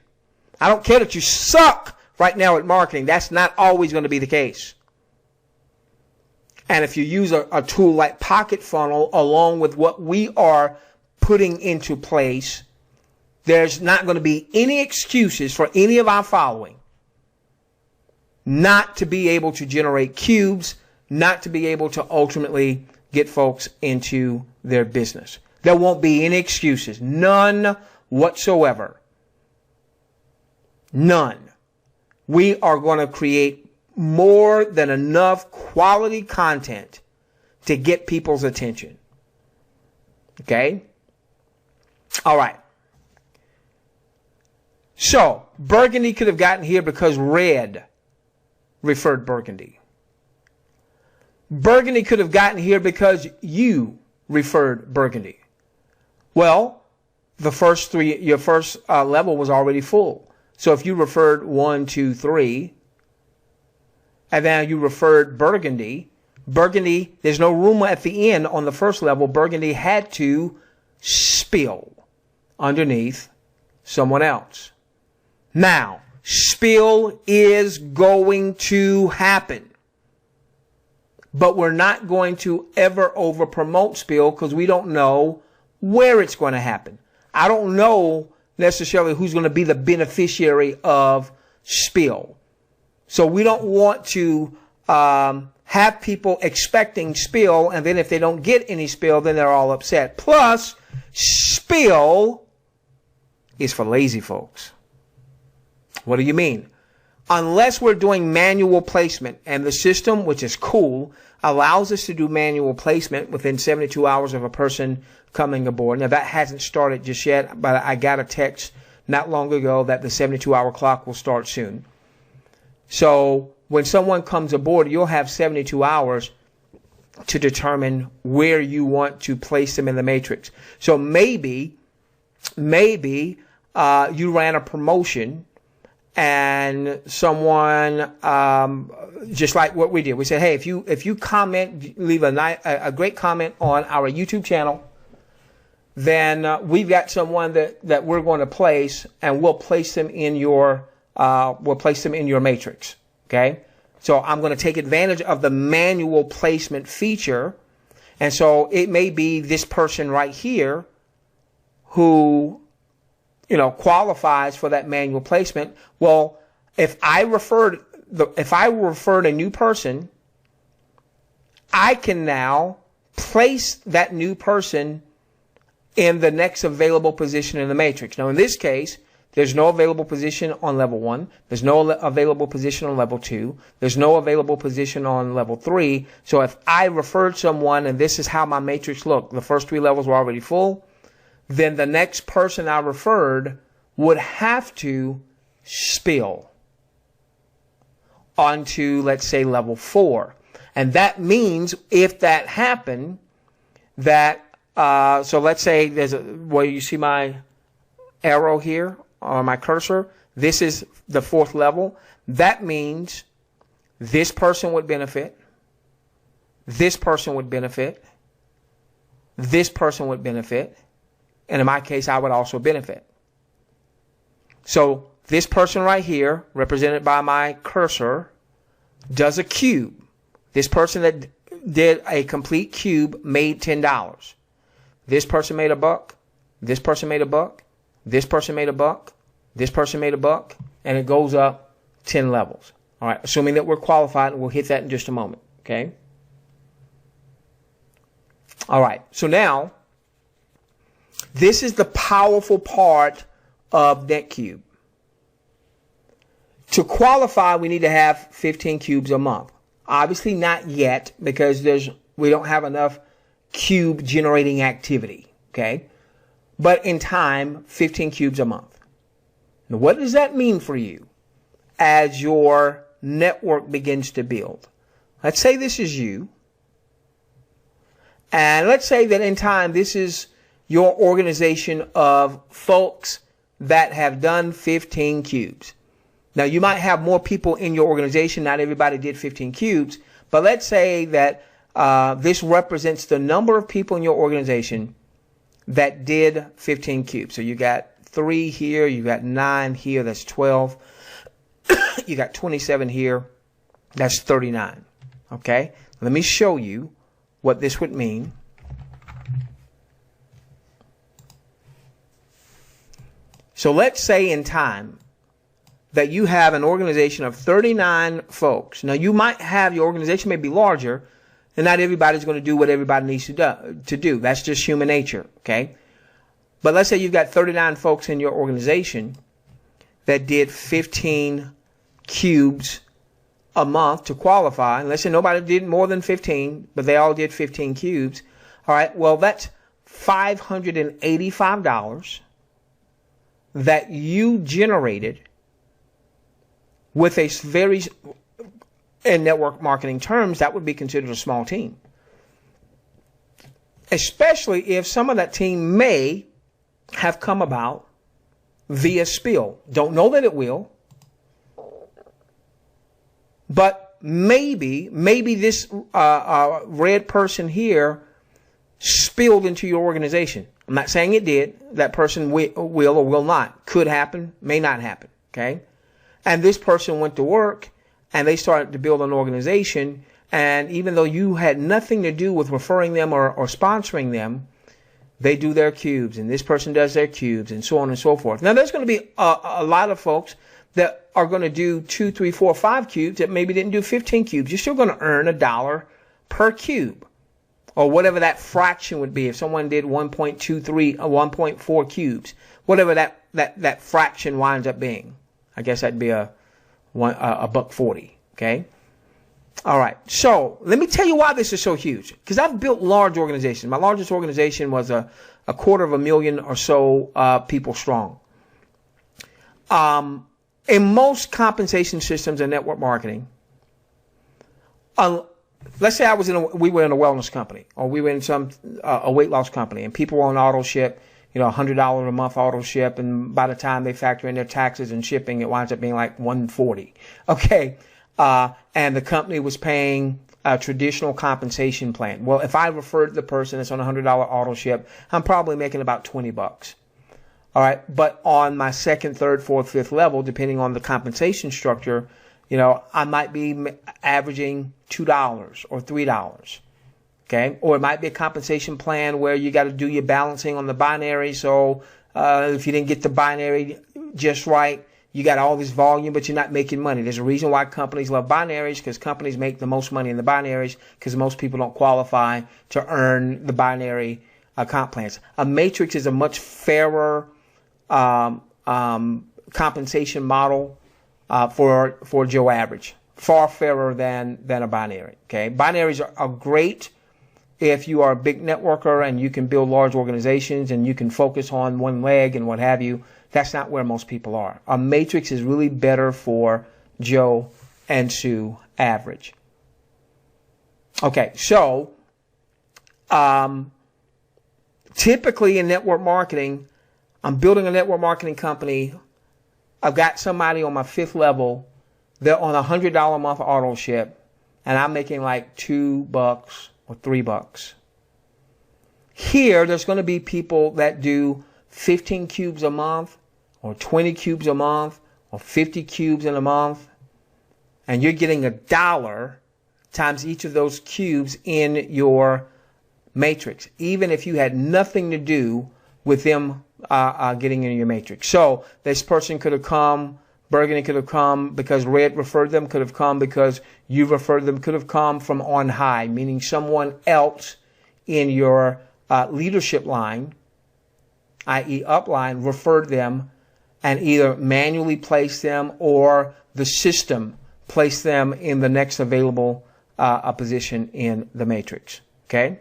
I don't care that you suck right now at marketing. That's not always going to be the case. And if you use a tool like Pocket Funnel along with what we are putting into place, there's not going to be any excuses for any of our following not to be able to generate cubes, not to be able to ultimately get folks into their business. There won't be any excuses. None whatsoever. None. We are going to create more than enough quality content to get people's attention. Okay? All right. So, Burgundy could have gotten here because Red referred Burgundy. Burgundy could have gotten here because you referred Burgundy. Well, your first level was already full. So if you referred 1, 2, 3, and then you referred Burgundy, there's no room at the end on the first level. Burgundy had to spill underneath someone else. Now, spill is going to happen. But we're not going to ever over promote spill because we don't know where it's going to happen. I don't know necessarily who's going to be the beneficiary of spill. So we don't want to have people expecting spill, and then if they don't get any spill, then they're all upset. Plus, spill is for lazy folks. What do you mean? Unless we're doing manual placement, and the system, which is cool, allows us to do manual placement within 72 hours of a person coming aboard. Now, that hasn't started just yet, but I got a text not long ago that the 72-hour clock will start soon. So when someone comes aboard, you'll have 72 hours to determine where you want to place them in the matrix. So maybe you ran a promotion and someone, just like what we did, we said, hey, if you comment, leave a great comment on our YouTube channel, then we've got someone that we're going to place, and we'll place them in your matrix. Okay, so I'm going to take advantage of the manual placement feature, and so it may be this person right here who, qualifies for that manual placement. Well, if I referred a new person, I can now place that new person in the next available position in the matrix. Now, in this case, there's no available position on level 1. There's no available position on level 2. There's no available position on level 3. So if I referred someone, and this is how my matrix looked, the first 3 levels were already full, then the next person I referred would have to spill onto, let's say, level 4. And that means if that happened, that, so let's say where you see my arrow here or my cursor, this is the 4th level. That means this person would benefit, this person would benefit, this person would benefit, and in my case, I would also benefit. So this person right here, represented by my cursor, does a cube. This person that did a complete cube made $10. This person made $1. This person made $1. This person made $1. This person made $1. And it goes up 10 levels. All right, assuming that we're qualified, and we'll hit that in just a moment. Okay? All right, so now, this is the powerful part of NetQube. To qualify, we need to have 15 cubes a month. Obviously not yet, because we don't have enough cube generating activity. Okay. But in time, 15 cubes a month. Now, what does that mean for you as your network begins to build? Let's say this is you. And let's say that in time, this is your organization of folks that have done 15 cubes. Now, you might have more people in your organization. Not everybody did 15 cubes. But let's say that this represents the number of people in your organization that did 15 cubes. So you got 3 here. You got 9 here. That's 12. You got 27 here. That's 39. Okay? Let me show you what this would mean. So let's say in time that you have an organization of 39 folks. Now, you might have, your organization may be larger, and not everybody's going to do what everybody needs to do. That's just human nature, okay? But let's say you've got 39 folks in your organization that did 15 cubes a month to qualify. And let's say nobody did more than 15, but they all did 15 cubes. All right, well, that's $585 that you generated with a very, in network marketing terms, that would be considered a small team. Especially if some of that team may have come about via spill. Don't know that it will. But maybe this red person here spilled into your organization. I'm not saying it did. That person will or will not. Could happen, may not happen. Okay? And this person went to work and they started to build an organization. And even though you had nothing to do with referring them or sponsoring them, they do their cubes and this person does their cubes and so on and so forth. Now, there's going to be a lot of folks that are going to do 2, 3, 4, 5 cubes that maybe didn't do 15 cubes. You're still going to earn $1 per cube, or whatever that fraction would be. If someone did 1.23, 1.4 cubes, whatever that fraction winds up being. I guess that'd be a $1.40. Okay. All right. So let me tell you why this is so huge. Because I've built large organizations. My largest organization was a 250,000 or so people strong. In most compensation systems and network marketing, let's say we were in a wellness company, or we were in a weight loss company, and people were on auto ship, $100 a month auto ship, and by the time they factor in their taxes and shipping, it winds up being like $140. Okay, and the company was paying a traditional compensation plan. Well, if I referred the person that's on a $100 auto ship, I'm probably making about $20. All right, but on my second, third, fourth, fifth level, depending on the compensation structure, I might be averaging $2 or $3. Okay, or it might be a compensation plan where you got to do your balancing on the binary. So if you didn't get the binary just right, you got all this volume, but you're not making money. There's a reason why companies love binaries, because companies make the most money in the binaries, because most people don't qualify to earn the binary comp plans. A matrix is a much fairer compensation model for Joe Average, far fairer than a binary. Okay, binaries are great if you are a big networker and you can build large organizations and you can focus on one leg and what have you. That's not where most people are. A matrix is really better for Joe and Sue Average. Okay, so typically in network marketing, I'm building a network marketing company. I've got somebody on my 5th level. They're on a $100 a month auto ship, and I'm making like $2 or $3. Here, there's going to be people that do 15 cubes a month, or 20 cubes a month, or 50 cubes in a month, and you're getting $1 times each of those cubes in your matrix, even if you had nothing to do with them getting into your matrix. So this person could have come, Burgundy could have come because Red referred them, could have come because you referred them, could have come from on high, meaning someone else in your leadership line, i.e. upline, referred them, and either manually place them or the system place them in the next available position in the matrix. Okay?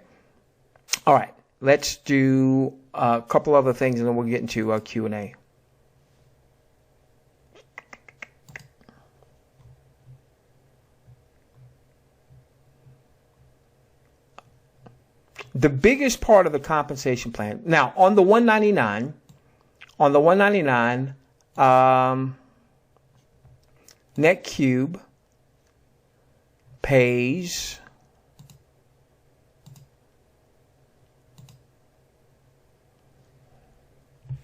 All right. Let's do a couple other things and then we'll get into Q&A. The biggest part of the compensation plan. Now, on the 199, NetQube pays all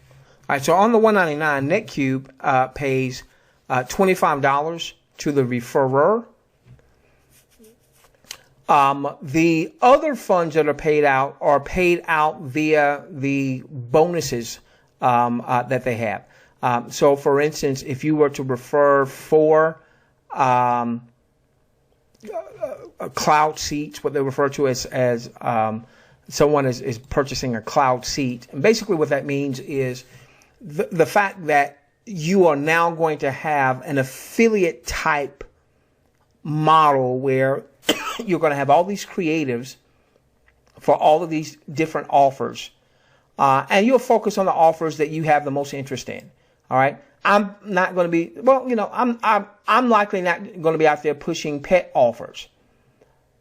right, so on the 199, NetQube pays $25 to the referrer. The other funds that are paid out via the bonuses that they have. So, for instance, if you were to refer 4 cloud seats, what they refer to as someone is purchasing a cloud seat, and basically what that means is the fact that you are now going to have an affiliate type model where you're going to have all these creatives for all of these different offers. And you'll focus on the offers that you have the most interest in. All right. I'm not going to be, I'm likely not going to be out there pushing pet offers.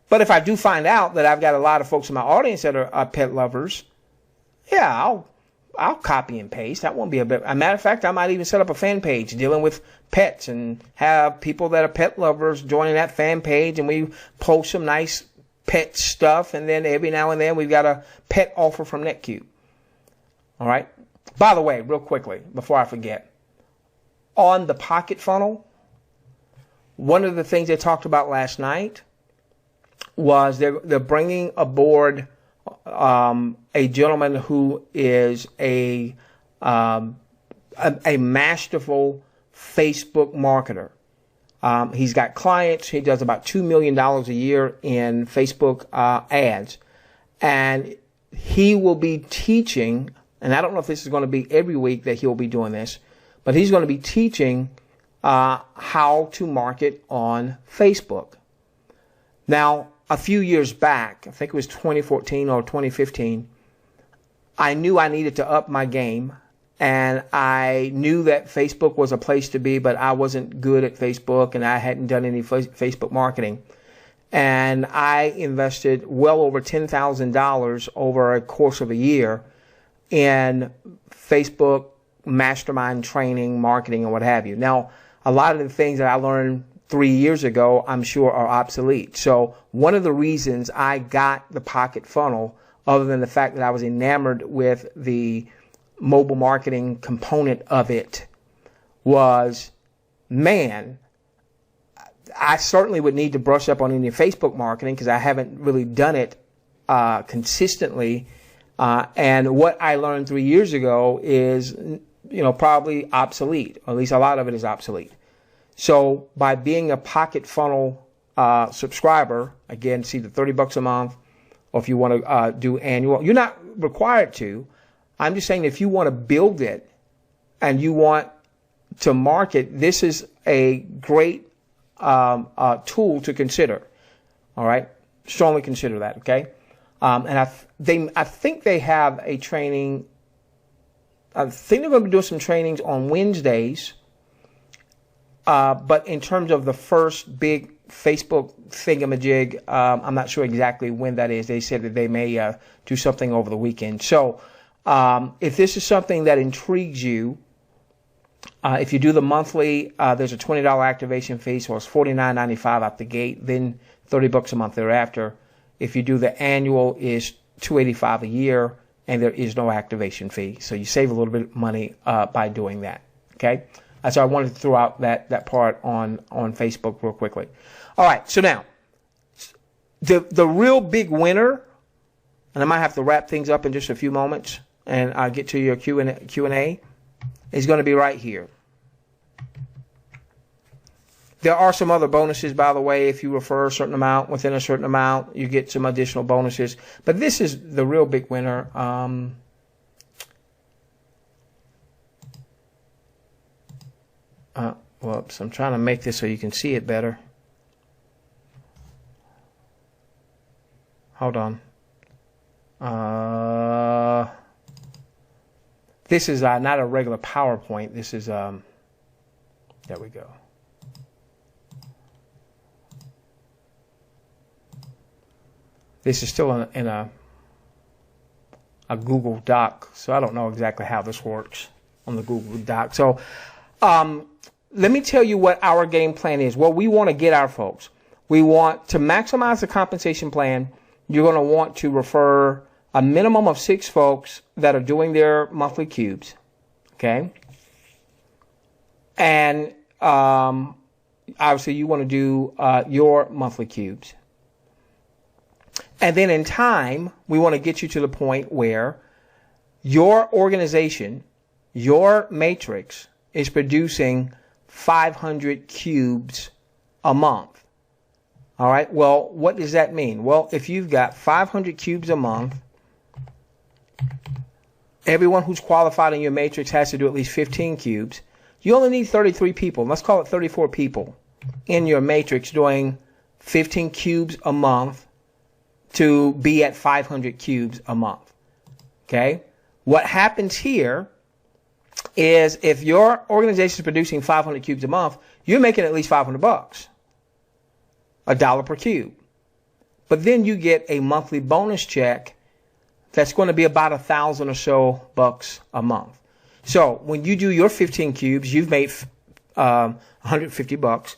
But if I do find out that I've got a lot of folks in my audience that are pet lovers, yeah, I'll copy and paste. That won't be a matter of fact, I might even set up a fan page dealing with pets and have people that are pet lovers joining that fan page, and we post some nice pet stuff, and then every now and then we've got a pet offer from NetQube. All right. By the way, real quickly, before I forget, on the pocket funnel, one of the things they talked about last night was they're bringing aboard a gentleman who is a masterful Facebook marketer. He's got clients. He does about $2 million a year in Facebook ads. And he will be teaching, and I don't know if this is going to be every week that he'll be doing this, but he's going to be teaching how to market on Facebook. Now, a few years back, I think it was 2014 or 2015, I knew I needed to up my game, and I knew that Facebook was a place to be, but I wasn't good at Facebook, and I hadn't done any Facebook marketing. And I invested well over $10,000 over a course of a year in Facebook mastermind training, marketing, and what have you. Now, a lot of the things that I learned 3 years ago, I'm sure, are obsolete. So one of the reasons I got the pocket funnel, other than the fact that I was enamored with the mobile marketing component of it, was, man, I certainly would need to brush up on any Facebook marketing because I haven't really done it consistently. And what I learned 3 years ago is, probably obsolete, or at least a lot of it is obsolete. So by being a pocket funnel subscriber, again, it's either $30 a month, or if you want to do annual, you're not required to. I'm just saying if you want to build it and you want to market, this is a great tool to consider. All right, strongly consider that. Okay, and I think they have a training. I think they're going to be doing some trainings on Wednesdays. But in terms of the first big Facebook thingamajig, I'm not sure exactly when that is. They said that they may do something over the weekend. So if this is something that intrigues you, if you do the monthly, there's a $20 activation fee, so it's $49.95 out the gate, then $30 a month thereafter. If you do the annual, is $285 a year, and there is no activation fee. So you save a little bit of money by doing that. Okay? So I wanted to throw out that part on Facebook real quickly. All right, so now, the real big winner, and I might have to wrap things up in just a few moments, and I'll get to your Q&A, is going to be right here. There are some other bonuses, by the way. If you refer a certain amount, within a certain amount, you get some additional bonuses. But this is the real big winner. Whoops, I'm trying to make this so you can see it better. Hold on. This is not a regular PowerPoint. This is, there we go. This is still in a Google Doc, so I don't know exactly how this works on the Google Doc. So let me tell you what our game plan is. What we want to get our folks. We want to maximize the compensation plan. You're going to want to refer a minimum of 6 folks that are doing their monthly cubes, okay? And obviously you want to do your monthly cubes. And then in time, we want to get you to the point where your organization, your matrix, is producing 500 cubes a month. All right, well, what does that mean? Well, if you've got 500 cubes a month, everyone who's qualified in your matrix has to do at least 15 cubes. You only need 33 people. Let's call it 34 people in your matrix doing 15 cubes a month to be at 500 cubes a month. Okay? What happens here is if your organization is producing 500 cubes a month, you're making at least $500, $1 per cube. But then you get a monthly bonus check that's going to be about $1,000 or so bucks a month. So when you do your 15 cubes, you've made $150.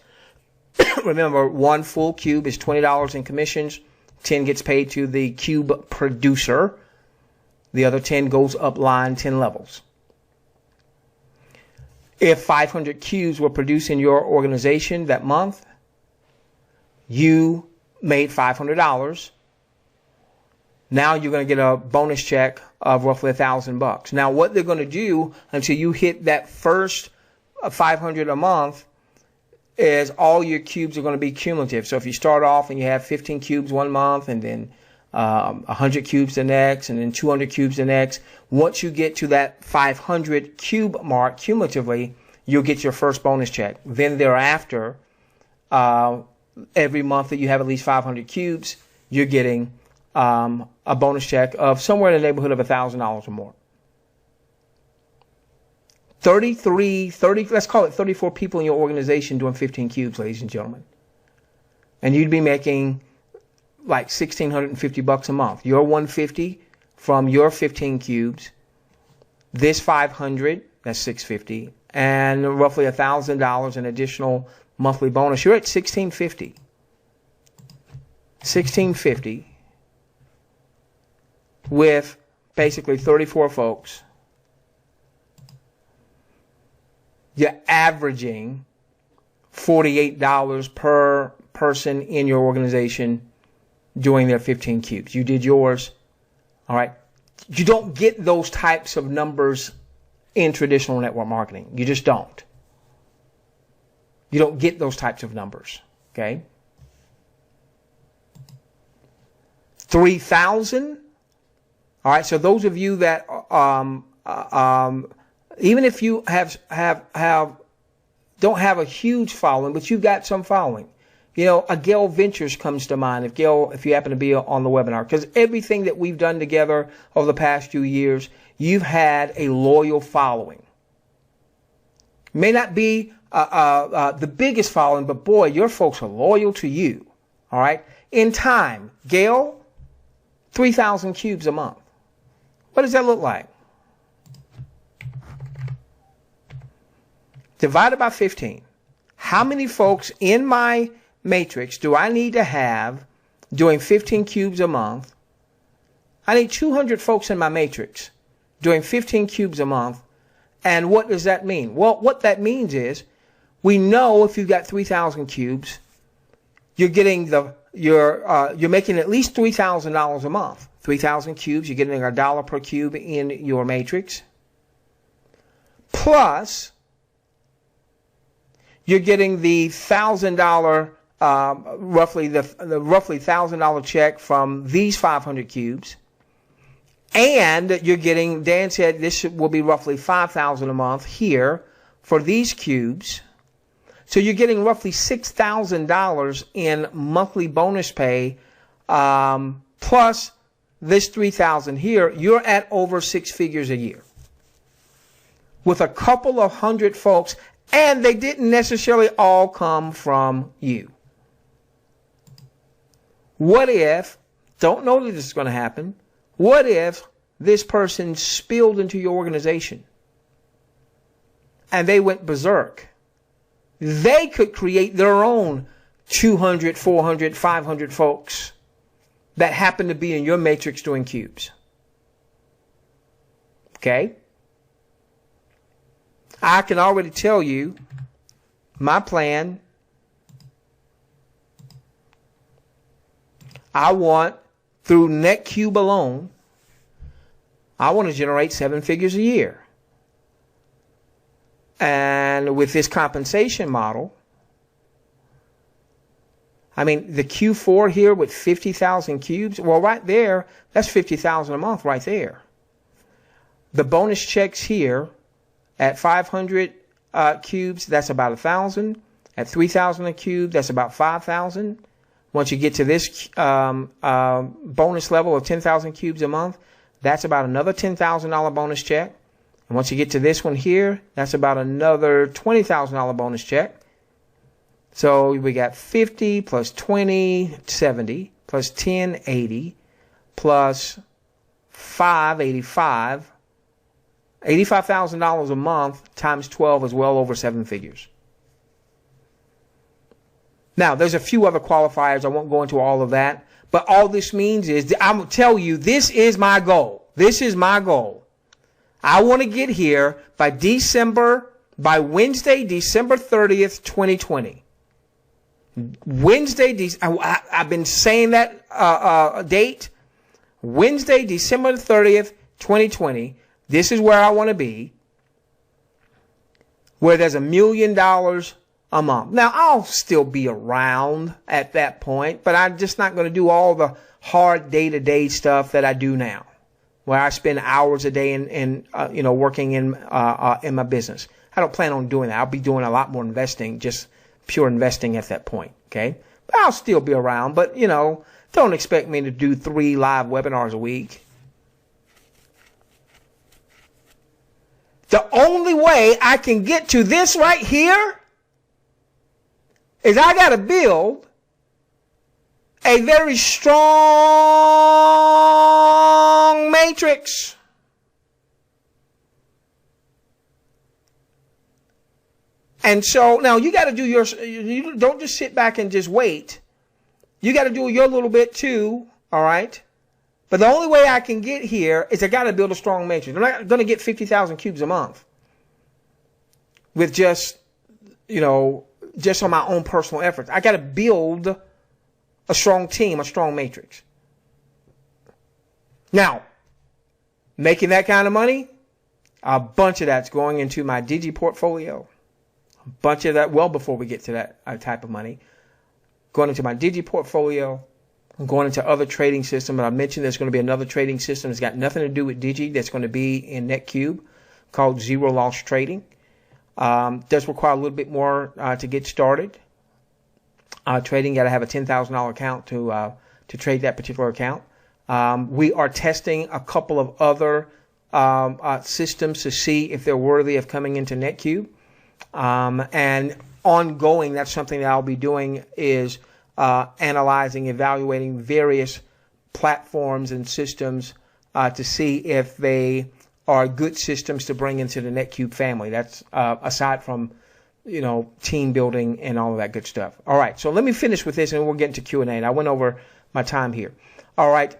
Remember, one full cube is $20 in commissions. 10 gets paid to the cube producer. The other 10 goes up line 10 levels. If 500 cubes were produced in your organization that month, you made $500. Now you're going to get a bonus check of roughly $1,000. Now what they're going to do until you hit that first 500 a month is all your cubes are going to be cumulative. So if you start off and you have 15 cubes one month and then 100 cubes the next and then 200 cubes the next, once you get to that 500 cube mark cumulatively, you'll get your first bonus check. Then thereafter, every month that you have at least 500 cubes, you're getting a bonus check of somewhere in the neighborhood of $1,000 or more. 30, let's call it 34 people in your organization doing 15 cubes, ladies and gentlemen. And you'd be making like $1,650 a month. Your 150 from your 15 cubes, this 500, that's $650, and roughly $1,000 in additional monthly bonus. You're at $1,650. $1,650 with basically 34 folks. You're averaging $48 per person in your organization doing their 15 cubes. You did yours. All right. You don't get those types of numbers in traditional network marketing. You just don't. You don't get those types of numbers. Okay. 3,000. All right. So those of you that even if you don't have a huge following, but you've got some following. You know, a Gail Ventures comes to mind if you happen to be on the webinar, because everything that we've done together over the past few years, you've had a loyal following. May not be the biggest following, but boy, your folks are loyal to you. All right. In time, Gail, 3,000 cubes a month. What does that look like? Divided by 15. How many folks in my matrix do I need to have doing 15 cubes a month? I need 200 folks in my matrix doing 15 cubes a month. And what does that mean? Well, what that means is we know if you've got 3,000 cubes, you're getting you're making at least $3,000 a month. 3,000 cubes, you're getting $1 per cube in your matrix. Plus, you're getting the $1,000, roughly $1,000 check from these 500 cubes, and you're getting. Dan said this will be roughly $5,000 a month here for these cubes. So you're getting roughly $6,000 in monthly bonus pay, plus this $3,000 here. You're at over 6 figures a year with a couple of hundred folks, and they didn't necessarily all come from you. What if, don't know that this is going to happen, what if this person spilled into your organization and they went berserk? They could create their own 200, 400, 500 folks that happen to be in your matrix doing cubes. Okay? I can already tell you my plan. I want, through NetQube alone, I want to generate 7 figures a year. And with this compensation model, I mean, the Q4 here with 50,000 cubes, well, right there, that's 50,000 a month right there. The bonus checks here at 500 cubes, that's about 1,000. At 3,000 a cube, that's about 5,000. Once you get to this bonus level of 10,000 cubes a month, that's about another $10,000 bonus check. And once you get to this one here, that's about another $20,000 bonus check. So we got 50 plus 20, 70, plus 10, 80, plus 5, 85. $85,000 a month times 12 is well over 7 figures. Now, there's a few other qualifiers. I won't go into all of that. But all this means is, I'm going to tell you, this is my goal. This is my goal. I want to get here by Wednesday, December 30th, 2020. I've been saying that date. Wednesday, December 30th, 2020. This is where I want to be, where there's $1 million a month. Now, I'll still be around at that point, but I'm just not going to do all the hard day-to-day stuff that I do now, where I spend hours a day in working in my business. I don't plan on doing that. I'll be doing a lot more investing, just pure investing at that point. Okay, but I'll still be around. But don't expect me to do 3 live webinars a week. The only way I can get to this right here is I got to build a very strong matrix. And so now you got to do yours. You don't just sit back and just wait. You got to do your little bit too. All right. But the only way I can get here is I got to build a strong matrix. I'm not going to get 50,000 cubes a month with just on my own personal efforts. I got to build a strong team, a strong matrix. Now, making that kind of money, a bunch of that's going into my Digi portfolio. A bunch of that, well before we get to that type of money, going into my Digi portfolio. I'm going into other trading systems. I mentioned there's going to be another trading system that's got nothing to do with Digi that's going to be in NetQube called Zero Loss Trading. Does require a little bit more to get started. Trading, got to have a $10,000 account to trade that particular account. We are testing a couple of other systems to see if they're worthy of coming into NetQube. And ongoing, that's something that I'll be doing is analyzing, evaluating various platforms and systems to see if they are good systems to bring into the NetQube family. That's aside from team building and all of that good stuff. All right, so let me finish with this and we'll get into Q&A. And I went over my time here. All right,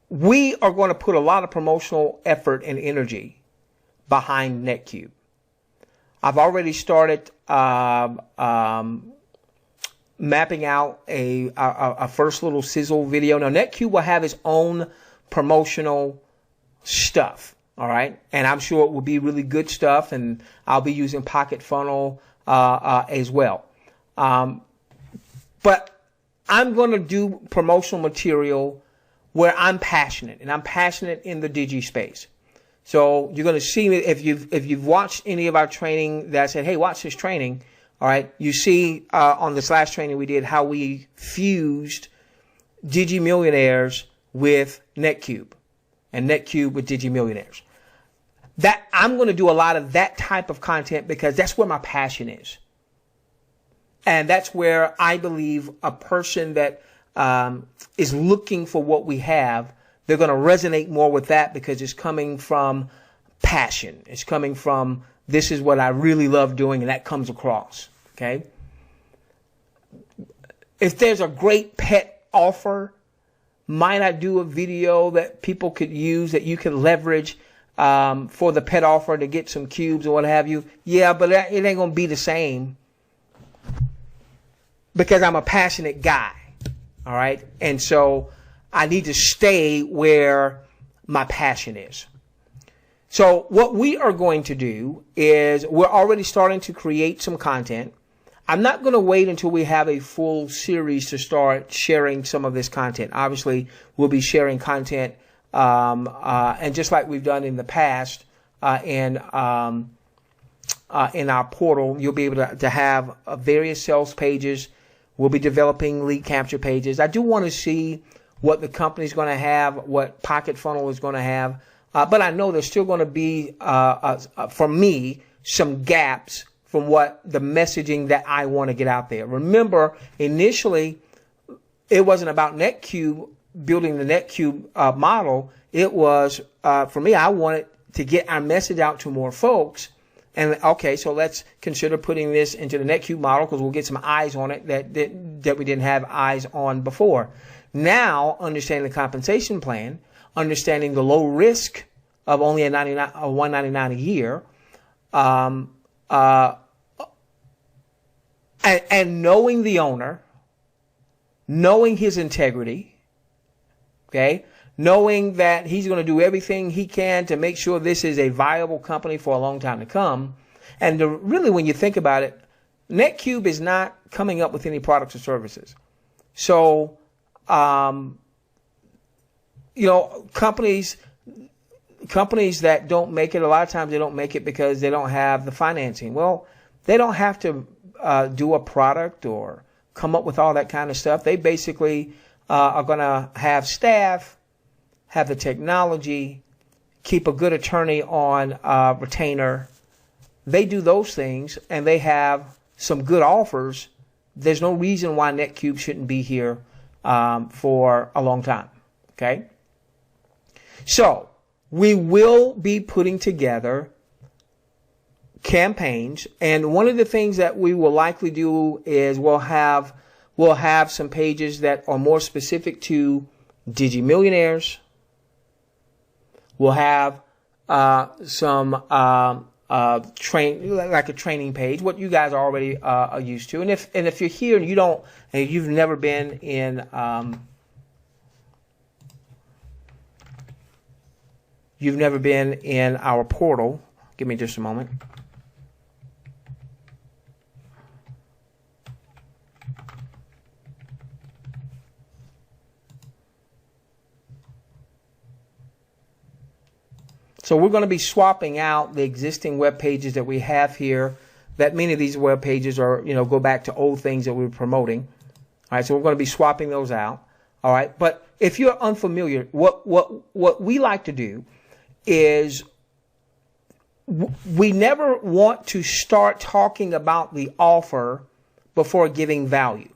we are going to put a lot of promotional effort and energy behind NetQube. I've already started mapping out a first little sizzle video. Now, NetQube will have its own promotional stuff, all right? And I'm sure it will be really good stuff, and I'll be using Pocket Funnel as well. But I'm going to do promotional material where I'm passionate, and I'm passionate in the Digi space. So you're going to see if you've watched any of our training that said, hey, watch this training. All right. You see on this last training we did how we fused Digi Millionaires with NetQube and NetQube with Digi Millionaires. That I'm going to do a lot of that type of content because that's where my passion is. And that's where I believe a person that is looking for what we have, they're going to resonate more with that because it's coming from passion. It's coming from this is what I really love doing, and that comes across. Okay. If there's a great pet offer, might I do a video that people could use that you can leverage for the pet offer to get some cubes or what have you? Yeah, but it ain't going to be the same because I'm a passionate guy. All right. And so I need to stay where my passion is. So what we are going to do is we're already starting to create some content. I'm not going to wait until we have a full series to start sharing some of this content. Obviously, we'll be sharing content, and just like we've done in the past, in our portal, you'll be able to have various sales pages. We'll be developing lead capture pages. I do want to see what the company's going to have, what Pocket Funnel is going to have. But I know there's still going to be, for me, some gaps from what the messaging that I want to get out there. Remember, initially, it wasn't about NetQube, building the NetQube model. It was, for me, I wanted to get our message out to more folks. And, okay, so let's consider putting this into the NetQube model because we'll get some eyes on it that we didn't have eyes on before. Now, understanding the compensation plan, understanding the low risk of only $199 a year, and knowing the owner, knowing his integrity, okay, knowing that he's going to do everything he can to make sure this is a viable company for a long time to come. And really, when you think about it, NetQube is not coming up with any products or services. So, companies that don't make it, a lot of times they don't make it because they don't have the financing. Well, they don't have to do a product or come up with all that kind of stuff. They basically are going to have staff, have the technology, keep a good attorney on retainer. They do those things and they have some good offers. There's no reason why NetQube shouldn't be here for a long time. Okay. So we will be putting together campaigns, and one of the things that we will likely do is we'll have some pages that are more specific to Digi Millionaires. We'll have some like a training page, what you guys are already are used to. And if you're here and you've never been in our portal, give me just a moment. So we're going to be swapping out the existing web pages that we have here. That many of these web pages are, go back to old things that we were promoting. All right, so we're going to be swapping those out. All right, but if you're unfamiliar, what we like to do is we never want to start talking about the offer before giving value.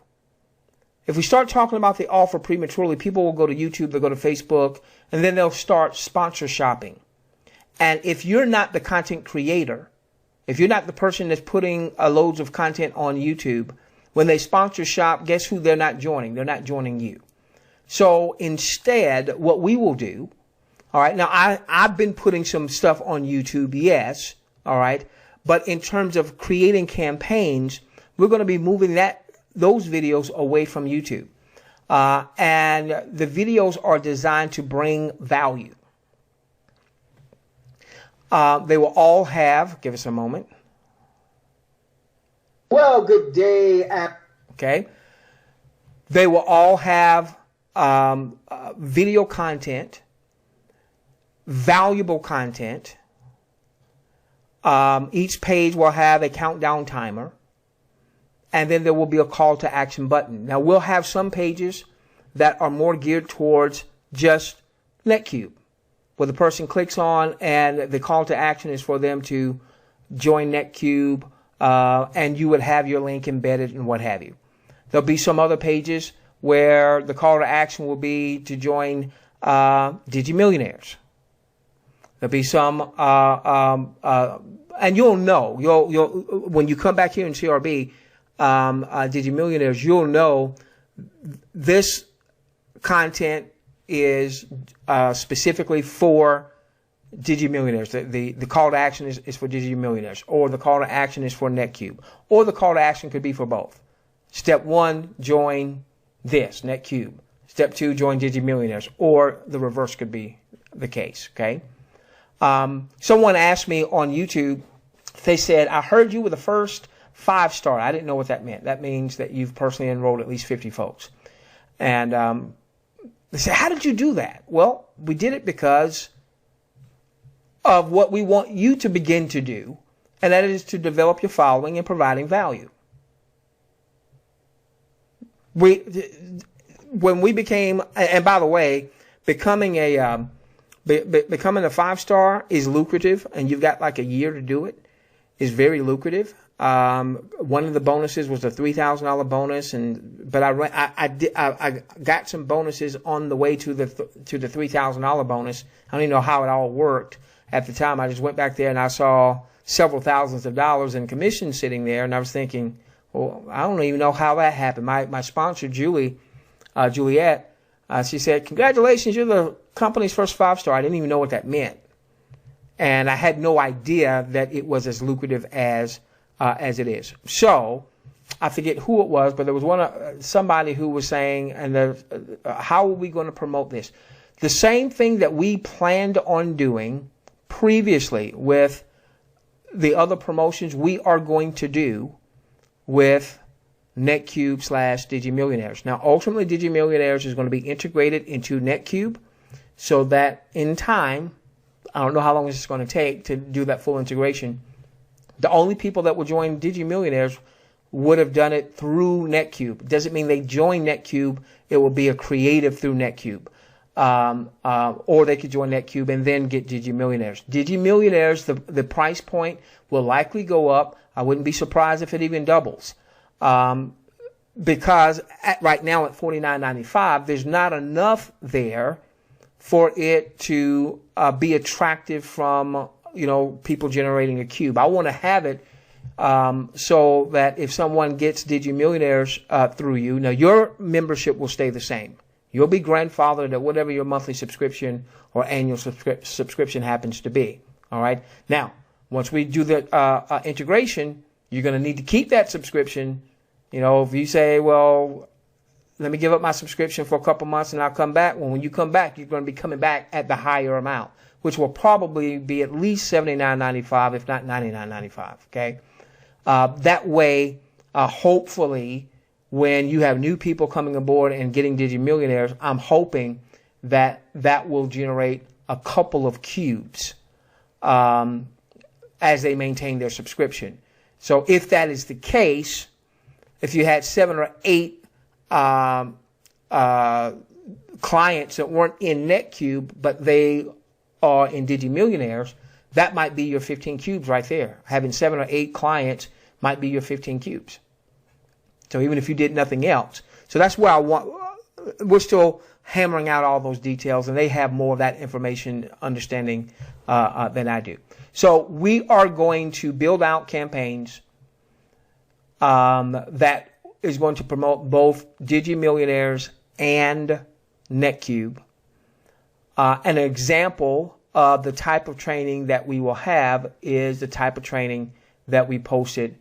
If we start talking about the offer prematurely, people will go to YouTube, they'll go to Facebook, and then they'll start sponsor shopping. And if you're not the content creator, if you're not the person that's putting loads of content on YouTube, when they sponsor shop, guess who they're not joining? They're not joining you. So instead, what we will do, all right, now I've been putting some stuff on YouTube, yes, all right, but in terms of creating campaigns, we're going to be moving those videos away from YouTube. And the videos are designed to bring value. They will all have, give us a moment. Well, good day. Okay. They will all have video content valuable content. Each page will have a countdown timer, and then there will be a call to action button. Now, we'll have some pages that are more geared towards just NetQube, where the person clicks on and the call to action is for them to join NetQube, and you would have your link embedded and what have you. There'll be some other pages where the call to action will be to join Digi Millionaires. There'll be some, and you'll know, you'll when you come back here in CRB, Digi Millionaires, you'll know this content is specifically for Digi Millionaires. The call to action is for Digi Millionaires, or the call to action is for NetQube, or the call to action could be for both. Step 1, join this, NetQube. Step 2, join Digi Millionaires, or the reverse could be the case, okay? Someone asked me on YouTube, they said, I heard you were the first 5-star. I didn't know what that meant. That means that you've personally enrolled at least 50 folks. And they said, how did you do that? Well, we did it because of what we want you to begin to do, and that is to develop your following and providing value. When we became, and by the way, becoming a 5-star is lucrative, and you've got like a year to do it, is very lucrative. One of the bonuses was a $3,000 bonus, but I got some bonuses on the way to the $3,000 bonus. I don't even know how it all worked at the time. I just went back there and I saw several thousands of dollars in commission sitting there, and I was thinking, well, I don't even know how that happened. My sponsor, Juliet, she said, congratulations, you're the company's first 5-star. I didn't even know what that meant. And I had no idea that it was as lucrative as it is. So I forget who it was, but there was somebody who was saying, how are we going to promote this? The same thing that we planned on doing previously with the other promotions, we are going to do with NetQube / Digi Millionaires. Now, ultimately, Digi Millionaires is going to be integrated into NetQube so that in time, I don't know how long it's going to take to do that full integration. The only people that will join Digi Millionaires would have done it through NetQube. It doesn't mean they join NetQube. It will be a creative through NetQube. Or they could join NetQube and then get Digi Millionaires. Digi Millionaires, the price point will likely go up. I wouldn't be surprised if it even doubles. Because right now at $49.95, there's not enough there for it to be attractive from people generating a cube. I want to have it so that if someone gets Digi Millionaires through you, now your membership will stay the same. You'll be grandfathered at whatever your monthly subscription or annual subscription happens to be. All right. Now, once we do the integration, you're going to need to keep that subscription. If you say, well, let me give up my subscription for a couple months and I'll come back. Well, when you come back, you're going to be coming back at the higher amount, which will probably be at least $79.95, if not $99.95. Okay. That way, hopefully, when you have new people coming aboard and getting Digi Millionaires, I'm hoping that will generate a couple of cubes as they maintain their subscription. So if that is the case, if you had 7 or 8 clients that weren't in NetQube, but they are in Digi Millionaires, that might be your 15 cubes right there. Having 7 or 8 clients might be your 15 cubes. So even if you did nothing else. So that's where we're still hammering out all those details, and they have more of that information understanding than I do. So we are going to build out campaigns that is going to promote both Digi Millionaires and NetQube. An example of the type of training that we will have is the type of training that we posted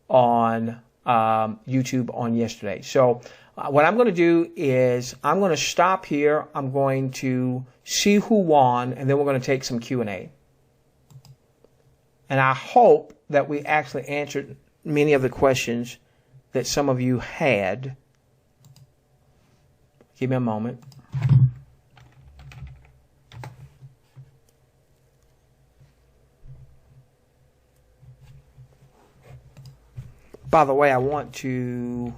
on YouTube on yesterday. So what I'm going to do is I'm going to stop here. I'm going to see who won, and then we're going to take some Q&A. And I hope that we actually answered many of the questions that some of you had. Give me a moment. By the way, I want to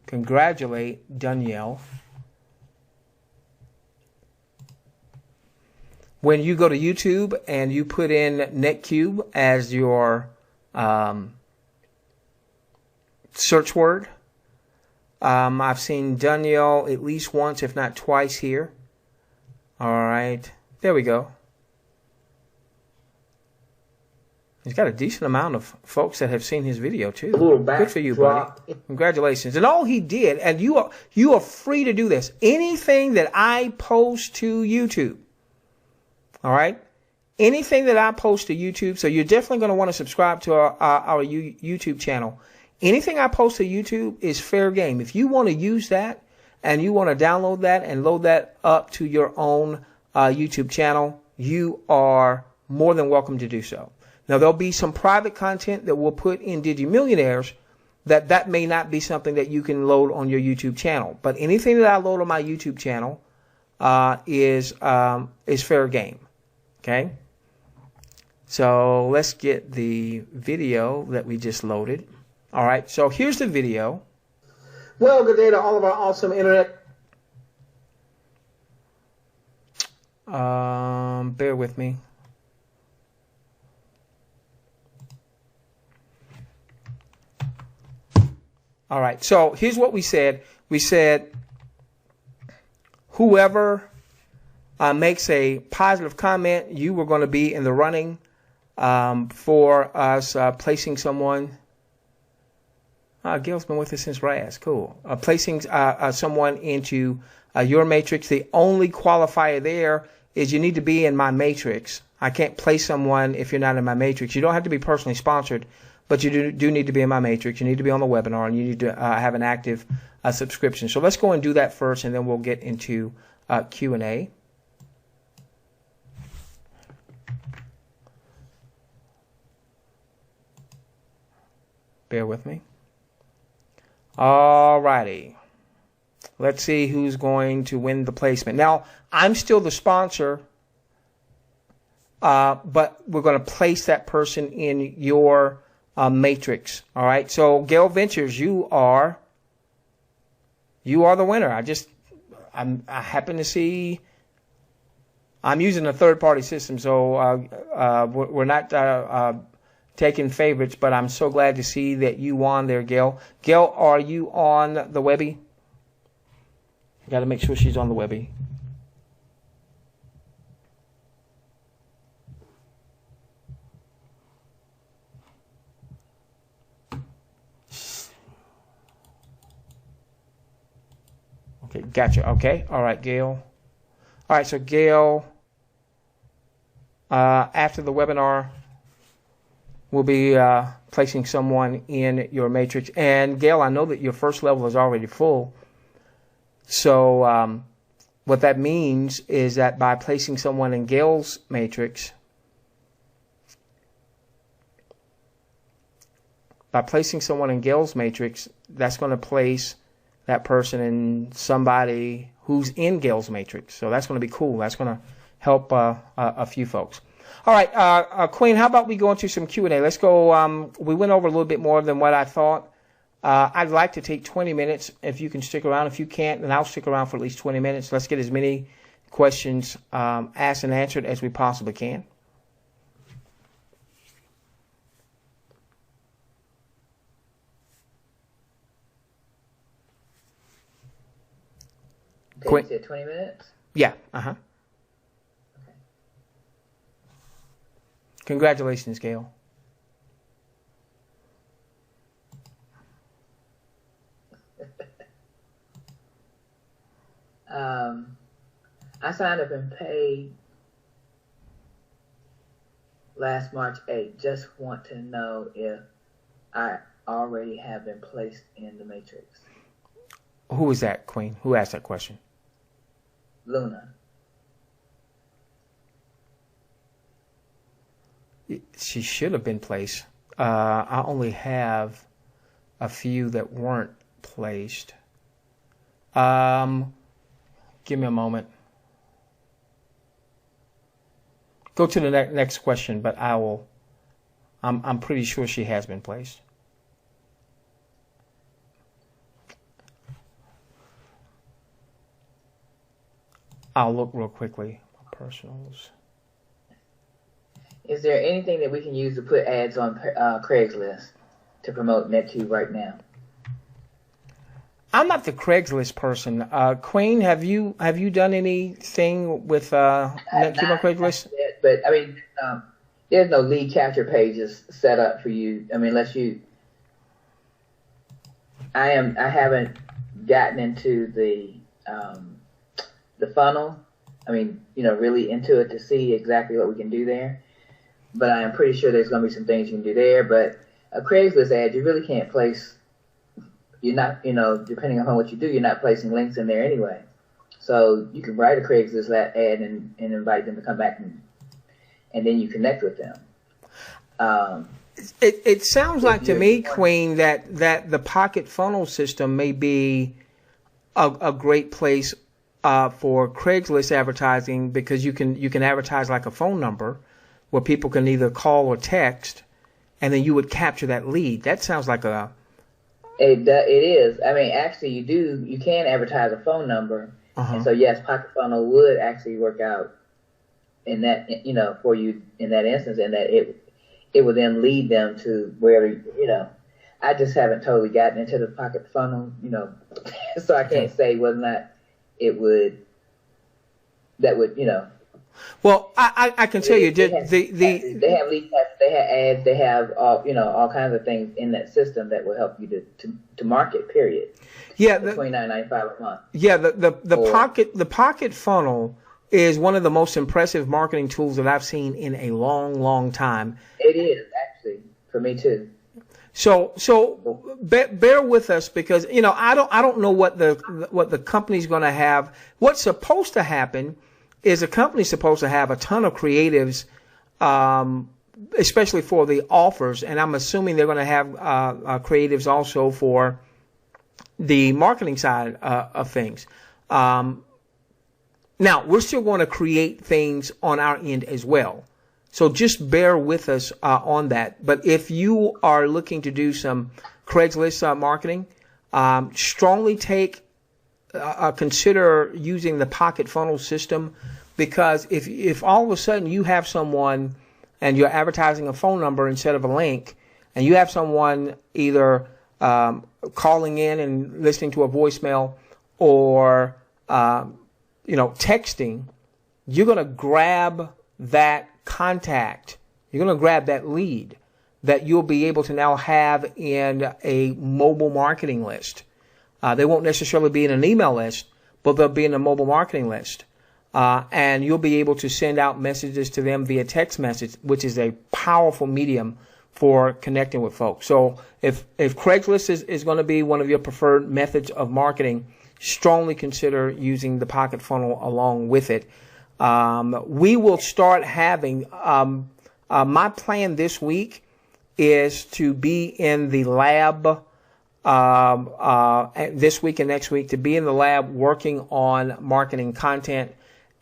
congratulate Danielle. When you go to YouTube and you put in NetQube as your search word, I've seen Danielle at least once, if not twice here. All right, there we go. He's got a decent amount of folks that have seen his video too. Good for you, buddy. Congratulations. And all he did, and you are free to do this. Anything that I post to YouTube, all right? Anything that I post to YouTube, so you're definitely going to want to subscribe to our YouTube channel. Anything I post to YouTube is fair game. If you want to use that and you want to download that and load that up to your own YouTube channel, you are more than welcome to do so. Now, there'll be some private content that we'll put in Digi Millionaires that may not be something that you can load on your YouTube channel. But anything that I load on my YouTube channel is fair game. Okay? So let's get the video that we just loaded. All right, so here's the video. Well, good day to all of our awesome internet. Bear with me. All right, so here's what we said. We said whoever makes a positive comment, you were going to be in the running for us placing someone. Gail's been with us since RAS. Cool. Placing someone into your matrix. The only qualifier there is you need to be in my matrix. I can't place someone if you're not in my matrix. You don't have to be personally sponsored, but you do need to be in my matrix. You need to be on the webinar, and you need to have an active subscription. So let's go and do that first, and then we'll get into Q&A. Bear with me. All righty. Let's see who's going to win the placement. Now, I'm still the sponsor, but we're going to place that person in your matrix. All right. So, Gail Ventures, you are the winner. I happen to see. I'm using a third-party system, so we're not taking favorites, but I'm so glad to see that you won there, Gail. Gail, are you on the Webby? Got to make sure she's on the Webby. Okay, gotcha. Okay, all right, Gail. All right, so Gail, after the webinar, we'll be placing someone in your matrix. And Gail, I know that your first level is already full. So what that means is that by placing someone in Gail's matrix, that's going to place that person in somebody who's in Gail's matrix. So that's going to be cool. That's going to help a few folks. All right, Queen, how about we go into some Q&A? Let's go. We went over a little bit more than what I thought. I'd like to take 20 minutes if you can stick around. If you can't, then I'll stick around for at least 20 minutes. Let's get as many questions asked and answered as we possibly can. Okay, you said 20 minutes? Yeah, Okay. Congratulations, Gail. I signed up and paid last March 8th. Just want to know if I already have been placed in the matrix. Who is that, Queen? Who asked that question? Luna. She should have been placed. I only have a few that weren't placed. Give me a moment. Go to the next question, but I will. I'm pretty sure she has been placed. I'll look real quickly. Personals. Is there anything that we can use to put ads on Craigslist to promote NetQube right now? I'm not the Craigslist person. Queen, have you done anything with NetQube on Craigslist? Yet, but I mean, there's no lead capture pages set up for you. I mean, unless you. I haven't gotten into the funnel. I mean, really into it to see exactly what we can do there. But I am pretty sure there's going to be some things you can do there. But a Craigslist ad, you really can't place. You're not, depending on what you do, you're not placing links in there anyway. So you can write a Craigslist ad and invite them to come back and then you connect with them. It sounds like to me, Queen, that the pocket funnel system may be a great place for Craigslist advertising, because you can advertise like a phone number where people can either call or text, and then you would capture that lead. That sounds like a... It is. I mean, actually, you can advertise a phone number, and so yes, pocket funnel would actually work out in that, for you in that instance, and that it would then lead them to where, I just haven't totally gotten into the pocket funnel, so I can't say whether or not that would. Well, I can tell you, they have lead capture, they have ads, they have all kinds of things in that system that will help you to market. Period. Yeah, $29.95 a month. Yeah, the pocket funnel is one of the most impressive marketing tools that I've seen in a long, long time. It is actually for me too. So bear with us, because I don't know what the company's going to have. What's supposed to happen is a company's supposed to have a ton of creatives, especially for the offers, and I'm assuming they're going to have creatives also for the marketing side of things. Now, we're still going to create things on our end as well. So just bear with us on that. But if you are looking to do some Craigslist marketing, strongly consider using the pocket funnel system, because if all of a sudden you have someone and you're advertising a phone number instead of a link, and you have someone either calling in and listening to a voicemail or texting, you're going to grab that contact. You're going to grab that lead that you'll be able to now have in a mobile marketing list. They won't necessarily be in an email list, but they'll be in a mobile marketing list. And you'll be able to send out messages to them via text message, which is a powerful medium for connecting with folks. So if Craigslist is going to be one of your preferred methods of marketing, strongly consider using the pocket funnel along with it. We will start having, my plan this week is to be in the lab this week and next week, to be in the lab working on marketing content.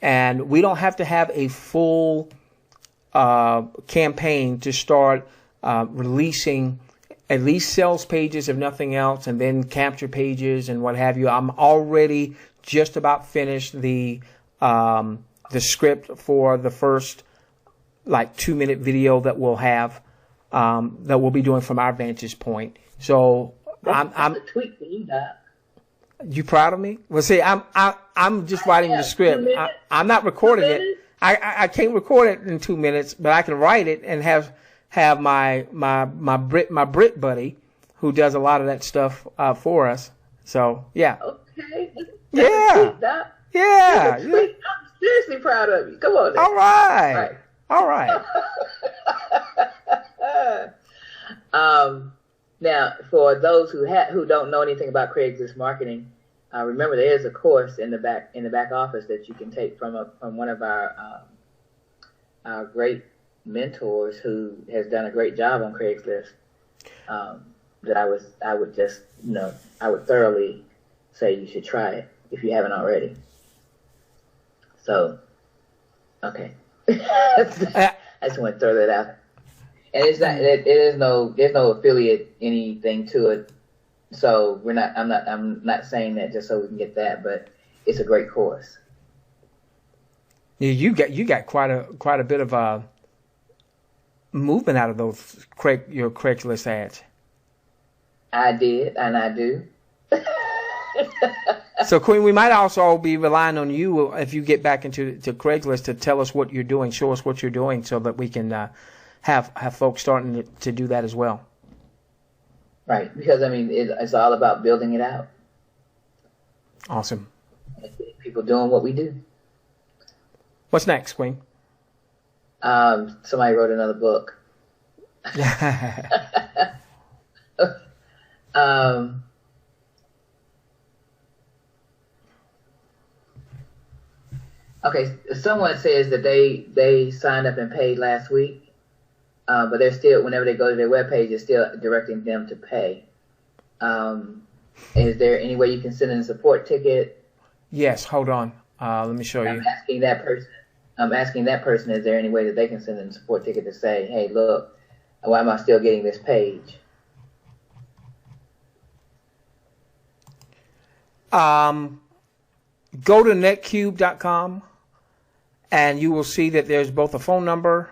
And we don't have to have a full campaign to start releasing at least sales pages, if nothing else, and then capture pages and what have you. I'm already just about finished the script for the first 2-minute video that we'll have, that we'll be doing from our vantage point. So I'm a tweet for you, Doc. You proud of me? Well, see, I'm just writing the script. I'm not recording it. I can't record it in 2 minutes, but I can write it and have my Brit buddy who does a lot of that stuff for us. So yeah. Okay. Yeah. Yeah. I'm seriously proud of you. Come on. Now. All right. Now, for those who don't know anything about Craigslist marketing, remember there is a course in the back office that you can take from one of our great mentors who has done a great job on Craigslist. That I would thoroughly say you should try it if you haven't already. So, okay, I just want to throw that out. And it's not. There's no affiliate anything to it. So I'm not saying that just so we can get that, but it's a great course. You got quite a bit of movement out of those your Craigslist ads. I did, and I do. So, Queen, we might also be relying on you if you get back into Craigslist to tell us what you're doing, show us what you're doing, so that we can have folks starting to do that as well. Right, because I mean, it's all about building it out. Awesome. People doing what we do. What's next, Queen? Somebody wrote another book. Okay, someone says that they signed up and paid last week, but they're still, whenever they go to their webpage, it's still directing them to pay. Is there any way you can send in a support ticket? Yes, hold on. Let me show you. I'm asking that person, is there any way that they can send in a support ticket to say, hey, look, why am I still getting this page? Go to netcube.com and you will see that there's both a phone number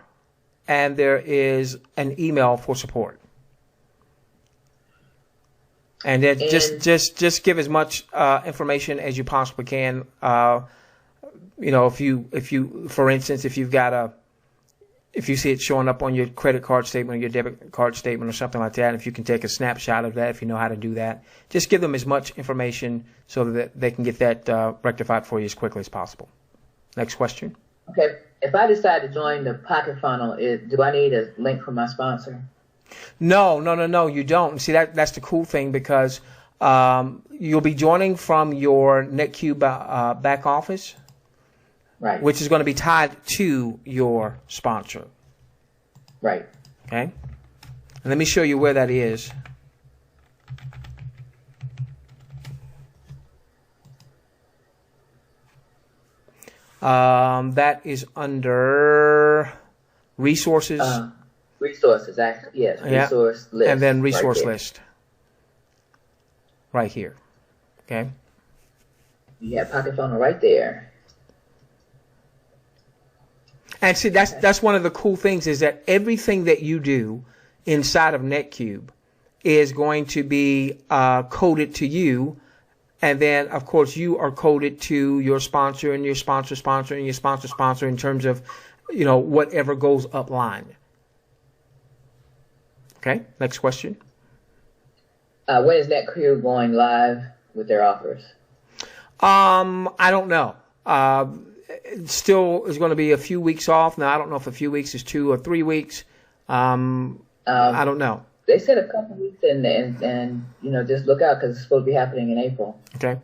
and there is an email for support. And then just give as much information as you possibly can. You know, if you, for instance, if you see it showing up on your credit card statement or your debit card statement or something like that, if you can take a snapshot of that, if you know how to do that, just give them as much information so that they can get that rectified for you as quickly as possible. Next question. Okay. If I decide to join the Pocket Funnel, do I need a link from my sponsor? No, you don't. See, that's the cool thing, because you'll be joining from your NetQube back office. Right. Which is going to be tied to your sponsor. Right. Okay. And let me show you where that is. That is under resources. Resources, actually, yes. Resource list. And then resource list. Right here. Okay. You have Pocket Funnel right there. And see, that's one of the cool things, is that everything that you do inside of NetQube is going to be coded to you. And then, of course, you are coded to your sponsor and your sponsor and your sponsor in terms of, you know, whatever goes upline. Okay, next question. When is NetQube going live with their offers? I don't know. Still is going to be a few weeks off. Now, I don't know if a few weeks is 2 or 3 weeks. I don't know. They said a couple of weeks, and you know, just look out, because it's supposed to be happening in April. Okay.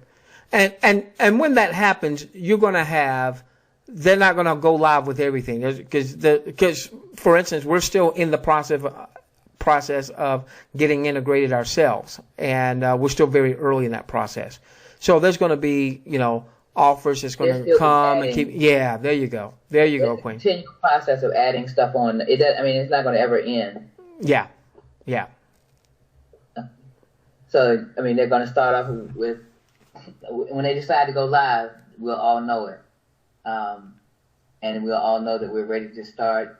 And when that happens, you're going to have, they're not going to go live with everything, because for instance, we're still in the process of getting integrated ourselves, and we're still very early in that process. So there's going to be, you know, offers that's going to come and keep. Yeah, there you go, Queen. Continual process of adding stuff on. It does, I mean, it's not going to ever end. Yeah. So I mean, they're going to start off with, when they decide to go live, we'll all know it, and we'll all know that we're ready to start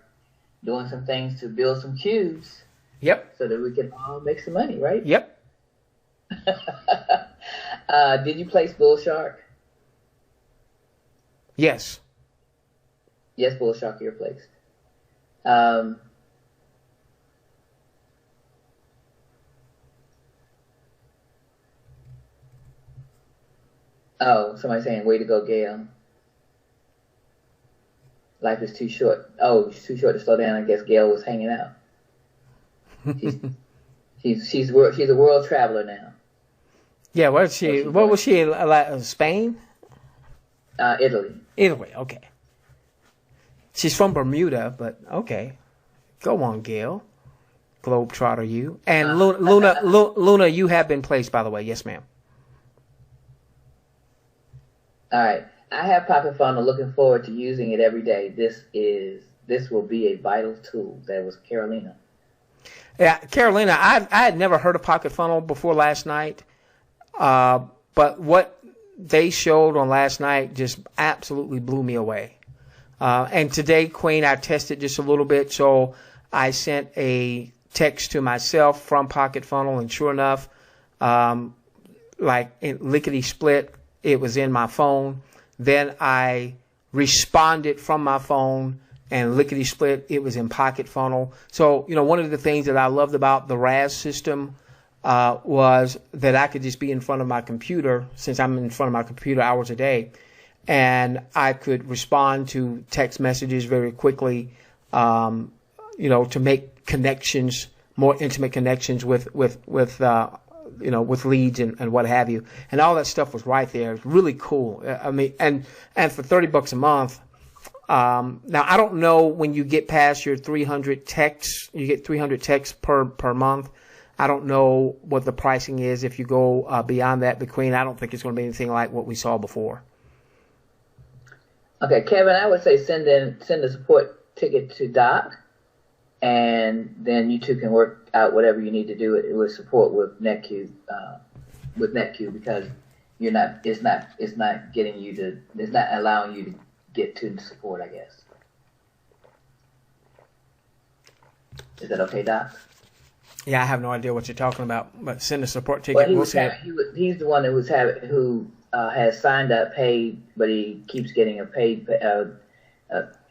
doing some things to build some cubes. Yep. So that we can all make some money, right? Yep. Did you place Bull Shark? Yes. Yes, Bull Shark, you're placed. Oh, somebody's saying, way to go, Gail. Life is too short. Oh, it's too short to slow down. I guess Gail was hanging out. She's a world traveler now. Yeah, what was she in Spain? Italy. Italy, okay. She's from Bermuda, but okay. Go on, Gail. Globetrotter, you. And Luna, you have been placed, by the way. Yes, ma'am. All right. I have Pocket Funnel. Looking forward to using it every day. This will be a vital tool. That was Carolina. Yeah, Carolina, I had never heard of Pocket Funnel before last night, but what they showed on last night just absolutely blew me away. And today, Queen, I tested just a little bit. So I sent a text to myself from Pocket Funnel, and sure enough, like in lickety split, it was in my phone. Then I responded from my phone, and lickety split, it was in Pocket Funnel. So, one of the things that I loved about the RAS system was that I could just be in front of my computer, since I'm in front of my computer hours a day, and I could respond to text messages very quickly, to make connections, more intimate connections with leads and what have you. And all that stuff was right there. It's really cool. I mean, and for $30 a month. Now I don't know when you get past your 300 texts, you get 300 texts per month. I don't know what the pricing is if you go beyond that. But Queen, I don't think it's going to be anything like what we saw before. Okay, Kevin, I would say send a support ticket to Doc, and then you two can work out whatever you need to do with support with NetQube, because it's not allowing you to get to the support, I guess. Is that okay, Doc? Yeah, I have no idea what you're talking about, but send a support ticket. Well, he's the one who has signed up paid, but he keeps getting a paid.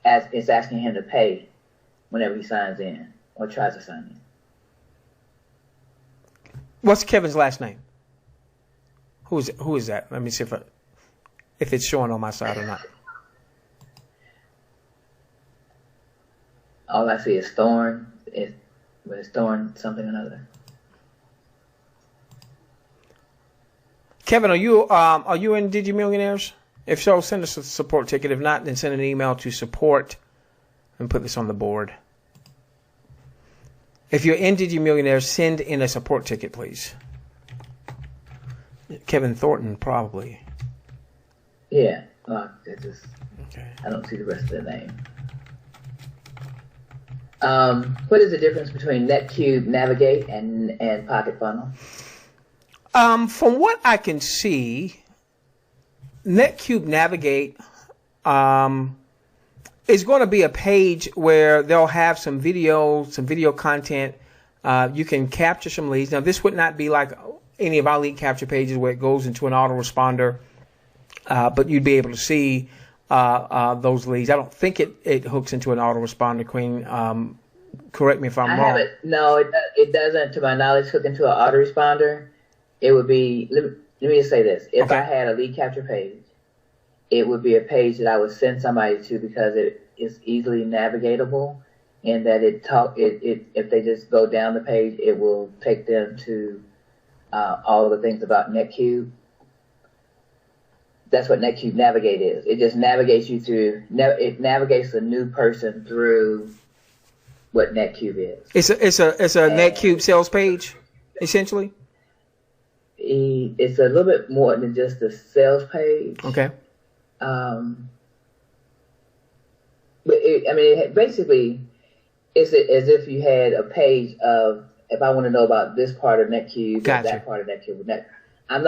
It's asking him to pay whenever he signs in or tries to sign in. What's Kevin's last name? Who is that? Let me see if it's showing on my side or not. All I see is Thorn. It's Thorn something or another. Kevin, are you in Digi Millionaires? If so, send us a support ticket. If not, then send an email to support and put this on the board. If you're in Digi Millionaires, send in a support ticket, please. Kevin Thornton, probably. Yeah. Okay. I don't see the rest of the name. What is the difference between NetQube Navigate and Pocket Funnel? From what I can see, NetQube Navigate is going to be a page where they'll have some video content. You can capture some leads. Now, this would not be like any of our lead capture pages where it goes into an autoresponder, but you'd be able to see those leads. I don't think it hooks into an autoresponder, Queen. Correct me if I'm wrong. No, it doesn't, to my knowledge, hook into an autoresponder. It would be, let me just say this. If I had a lead capture page, it would be a page that I would send somebody to because it is easily navigatable, and that if they just go down the page, it will take them to all of the things about NetQube. That's what NetQube Navigate is. It just navigates you through. It navigates a new person through what NetQube is. It's a NetQube sales page, essentially. It's a little bit more than just a sales page. Okay. But basically, it's as if you had a page of, if I want to know about this part of NetQube, gotcha, that part of NetQube. I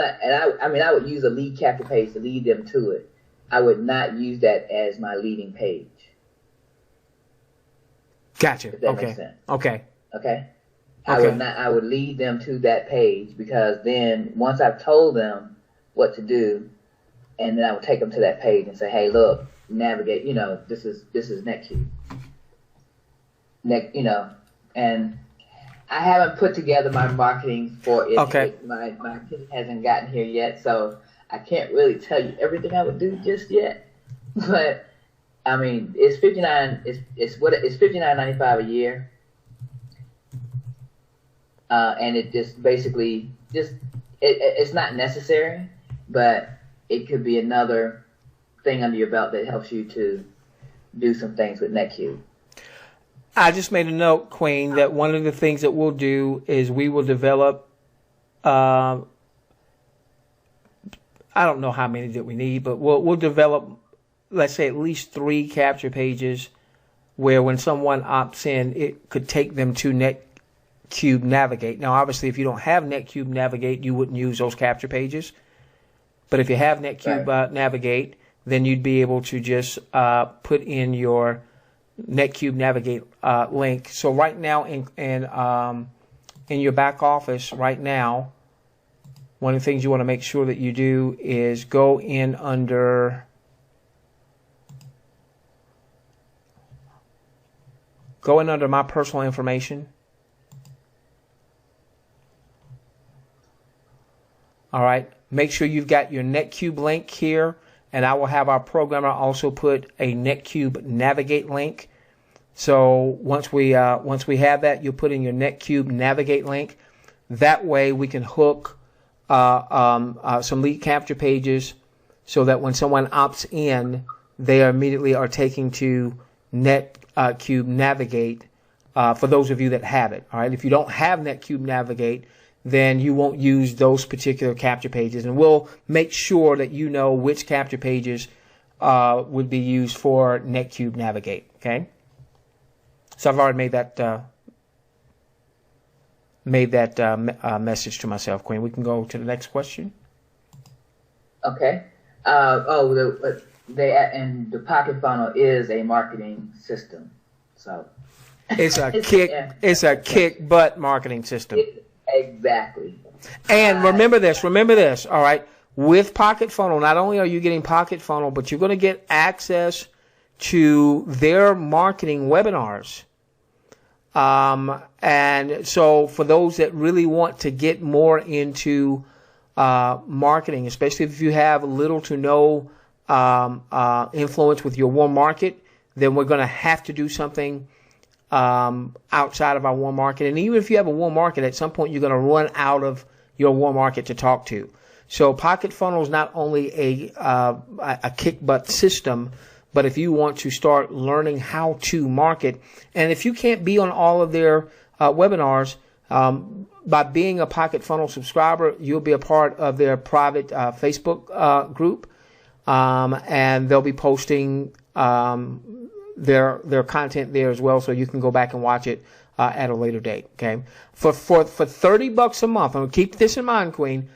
would use a lead capture page to lead them to it. I would not use that as my leading page. Gotcha. If that makes sense. Okay. I would lead them to that page, because then once I've told them what to do, and then I would take them to that page and say, hey, look, navigate, this is NetQube. And I haven't put together my marketing for it. Okay. My opinion hasn't gotten here yet, so I can't really tell you everything I would do just yet. But I mean, it's $59.95 a year, and it just basically it's not necessary, but it could be another thing under your belt that helps you to do some things with NetQube. I just made a note, Queen, that one of the things that we'll do is we will develop, I don't know how many that we need, but we'll develop, let's say, at least 3 capture pages where when someone opts in, it could take them to NetQube Navigate. Now, obviously, if you don't have NetQube Navigate, you wouldn't use those capture pages. But if you have NetQube Navigate, then you'd be able to just put in your NetQube Navigate link. So right now in your back office right now, one of the things you want to make sure that you do is go in under my personal information. All right. Make sure you've got your NetQube link here, and I will have our programmer also put a NetQube Navigate link. So once we have that, you'll put in your NetQube Navigate link. That way we can hook some lead capture pages so that when someone opts in, they immediately are taken to NetQube Navigate for those of you that have it. All right. If you don't have NetQube Navigate, then you won't use those particular capture pages, and we'll make sure that you know which capture pages would be used for NetQube Navigate. Okay. So I've already made that message to myself, Queen. We can go to the next question. Okay. The Pocket Funnel is a marketing system, so it's a kick butt marketing system. Exactly. And remember this. All right. With Pocket Funnel, not only are you getting Pocket Funnel, but you're going to get access to their marketing webinars. And so for those that really want to get more into marketing, especially if you have little to no influence with your warm market, then we're going to have to do something outside of our warm market. And even if you have a warm market, at some point you're going to run out of your warm market to talk to. So Pocket Funnel is not only a kick butt system, but if you want to start learning how to market, and if you can't be on all of their webinars, by being a Pocket Funnel subscriber, you'll be a part of their private Facebook group, and they'll be posting their content there as well, so you can go back and watch it at a later date. Okay, for $30 a month, and keep this in mind, Queen.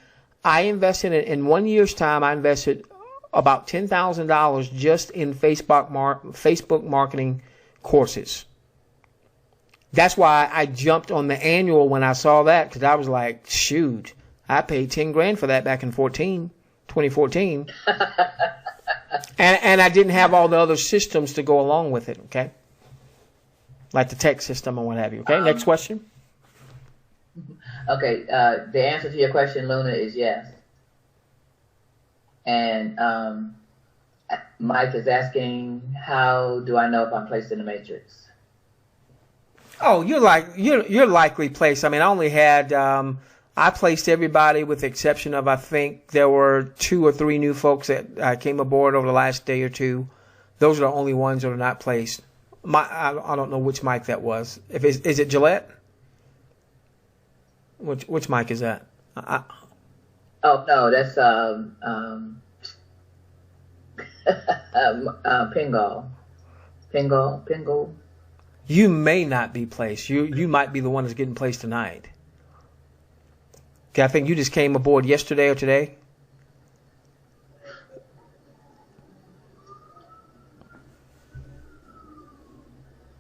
I invested in 1 year's time. I invested about $10,000 just in Facebook marketing courses. That's why I jumped on the annual when I saw that, because I was like, shoot, I paid $10,000 for that back in 2014. And I didn't have all the other systems to go along with it, okay? Like the tech system and what have you, okay? Next question. Okay, the answer to your question, Luna, is yes. And Mike is asking, how do I know if I'm placed in the matrix? Oh, you're likely placed. I mean, I only had I placed everybody with the exception of, I think there were 2 or 3 new folks that came aboard over the last day or two. Those are the only ones that are not placed. I don't know which mic that was. Is it Gillette? Which mic is that? Oh no, that's Pingle. You may not be placed. You might be the one that's getting placed tonight. Okay, I think you just came aboard yesterday or today.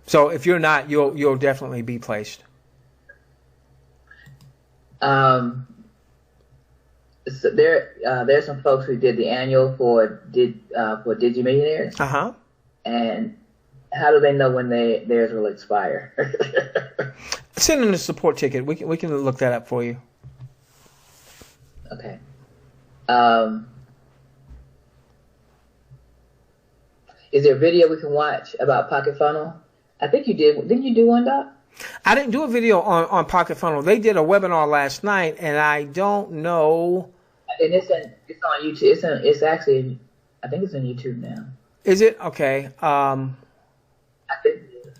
So if you're not, you'll definitely be placed. So there's some folks who did the annual for Digi Millionaires. Uh-huh. And how do they know when theirs will expire? Send them the support ticket. We can look that up for you. Okay. Is there a video we can watch about Pocket Funnel? I think you did. Didn't you do one, Doc? I didn't do a video on Pocket Funnel. They did a webinar last night, and I don't know. And it's on YouTube. It's actually, I think it's on YouTube now. Is it? Okay. I think it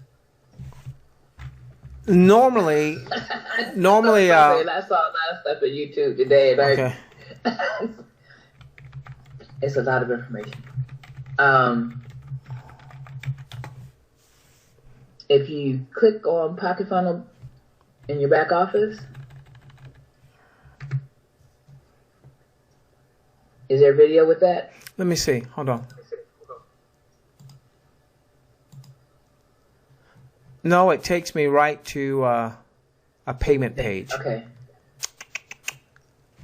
is. Normally. I saw a lot of stuff on YouTube today, and okay. It's a lot of information. If you click on Pocket Funnel in your back office, is there a video with that? Let me see. Hold on. No, it takes me right to a payment page. Okay.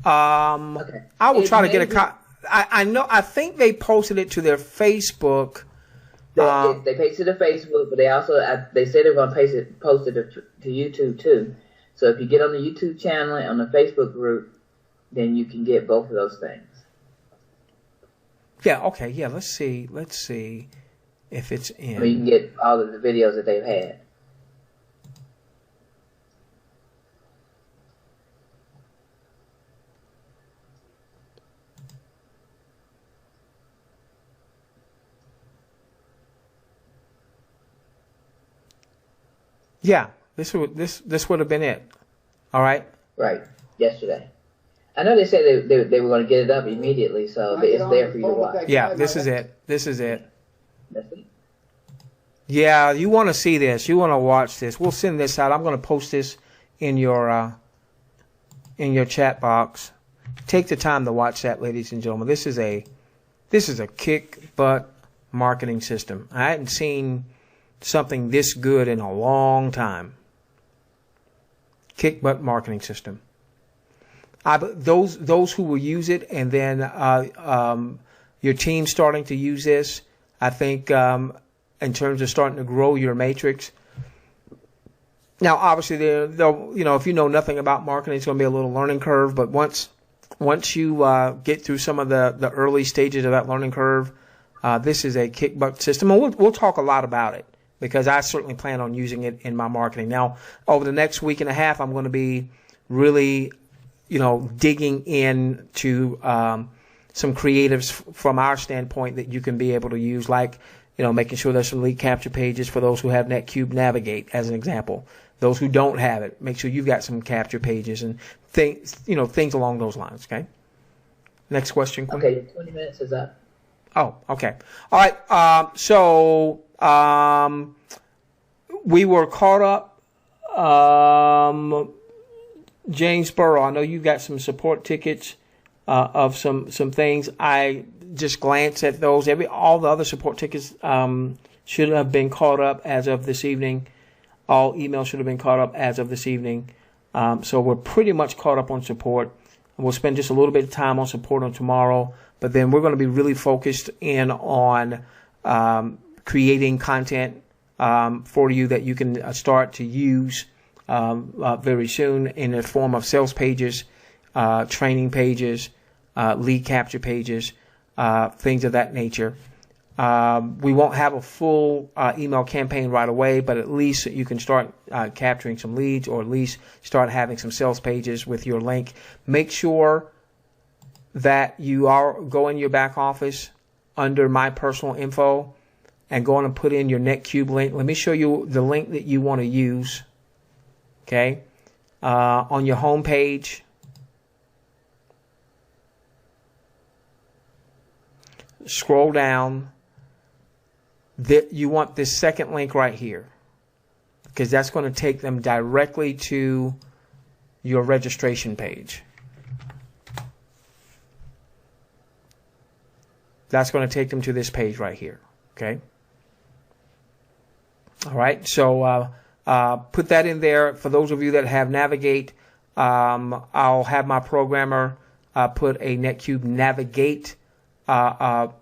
I will try to get I know. I think they posted it to their Facebook. They pasted it to Facebook, but they also they say they're going to post it to YouTube too. So if you get on the YouTube channel and on the Facebook group, then you can get both of those things. Yeah. Okay. Yeah. Let's see if it's in. I mean, you can get all of the videos that they've had. Yeah, this would have been it. All right. Right. Yesterday. I know they said they were going to get it up immediately, so it's there for you to watch. Yeah, this is it. This is it. That's it. Yeah, you want to see this. You want to watch this. We'll send this out. I'm going to post this in your chat box. Take the time to watch that, ladies and gentlemen. This is a kick butt marketing system. I hadn't seen something this good in a long time. Kick butt marketing system. Those who will use it, and then your team starting to use this, I think in terms of starting to grow your matrix. Now, obviously, if you know nothing about marketing, it's going to be a little learning curve. But once you get through some of the early stages of that learning curve, this is a kick butt system, and we'll talk a lot about it, because I certainly plan on using it in my marketing. Now, over the next week and a half, I'm going to be really, digging into some creatives from our standpoint that you can be able to use, like, making sure there's some lead capture pages for those who have NetQube Navigate, as an example. Those who don't have it, make sure you've got some capture pages and things along those lines. Okay. Next question, Quinn. Okay, 20 minutes is up. Oh, okay. All right. So we were caught up. James Burrow, I know you got some support tickets of some things. I just glanced at those. All the other support tickets should have been caught up as of this evening. All emails should have been caught up as of this evening. So we're pretty much caught up on support. We'll spend just a little bit of time on support on tomorrow, but then we're going to be really focused in on creating content for you that you can start to use very soon in the form of sales pages, training pages, lead capture pages, things of that nature. We won't have a full email campaign right away, but at least you can start capturing some leads, or at least start having some sales pages with your link. Make sure that you go in your back office under my personal info and go on and put in your NetQube link. Let me show you the link that you want to use. Okay, on your home page, scroll down. You want this second link right here, because that's going to take them directly to your registration page. That's going to take them to this page right here. Okay. All right. So put that in there. For those of you that have Navigate, I'll have my programmer put a NetQube Navigate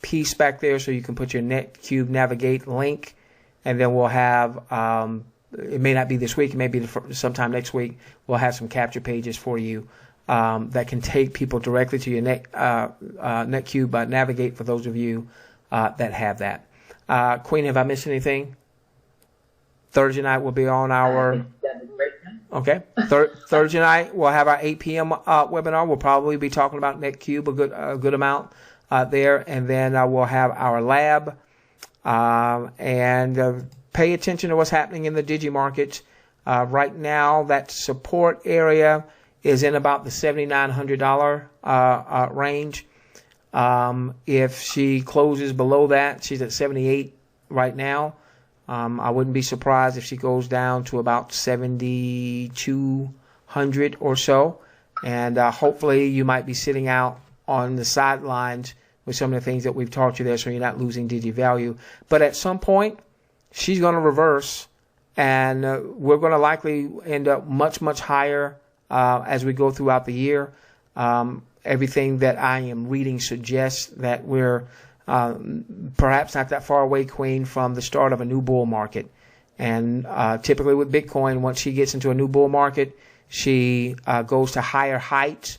piece back there, so you can put your NetQube Navigate link, and then we'll have, it may not be this week, it may be sometime next week, we'll have some capture pages for you that can take people directly to your NetQube Navigate, for those of you that have that. Queen, have I missed anything? Thursday night will be on our... Okay. Thursday night we'll have our 8 p.m. webinar. We'll probably be talking about NetQube a good amount there, and then we'll have our lab, and pay attention to what's happening in the Digi markets. Right now, that support area is in about the $7,900 range. If she closes below that, she's at 78 right now. I wouldn't be surprised if she goes down to about 7,200 or so. And hopefully you might be sitting out on the sidelines with some of the things that we've taught you there, so you're not losing Digi value. But at some point, she's going to reverse, and we're going to likely end up much, much higher as we go throughout the year. Everything that I am reading suggests that we're perhaps not that far away, Queen, from the start of a new bull market. And typically with Bitcoin, once she gets into a new bull market, she goes to higher heights.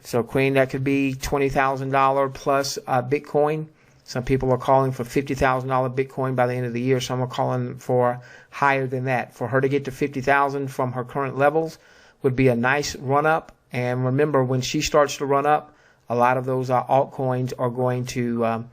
So, Queen, that could be $20,000 plus Bitcoin. Some people are calling for $50,000 Bitcoin by the end of the year. Some are calling for higher than that. For her to get to $50,000 from her current levels would be a nice run up. And remember, when she starts to run up, a lot of those altcoins are going to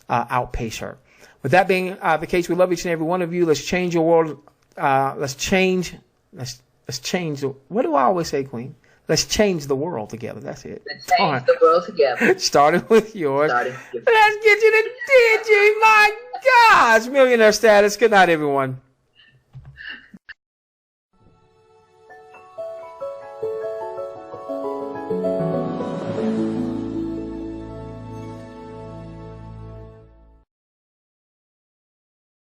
outpace her. With that being the case, we love each and every one of you. Let's change your world. Let's change. What do I always say, Queen? Let's change the world together. That's it. Let's change the world together. Starting with yours. Let's get you to Digi. My gosh, millionaire status. Good night, everyone.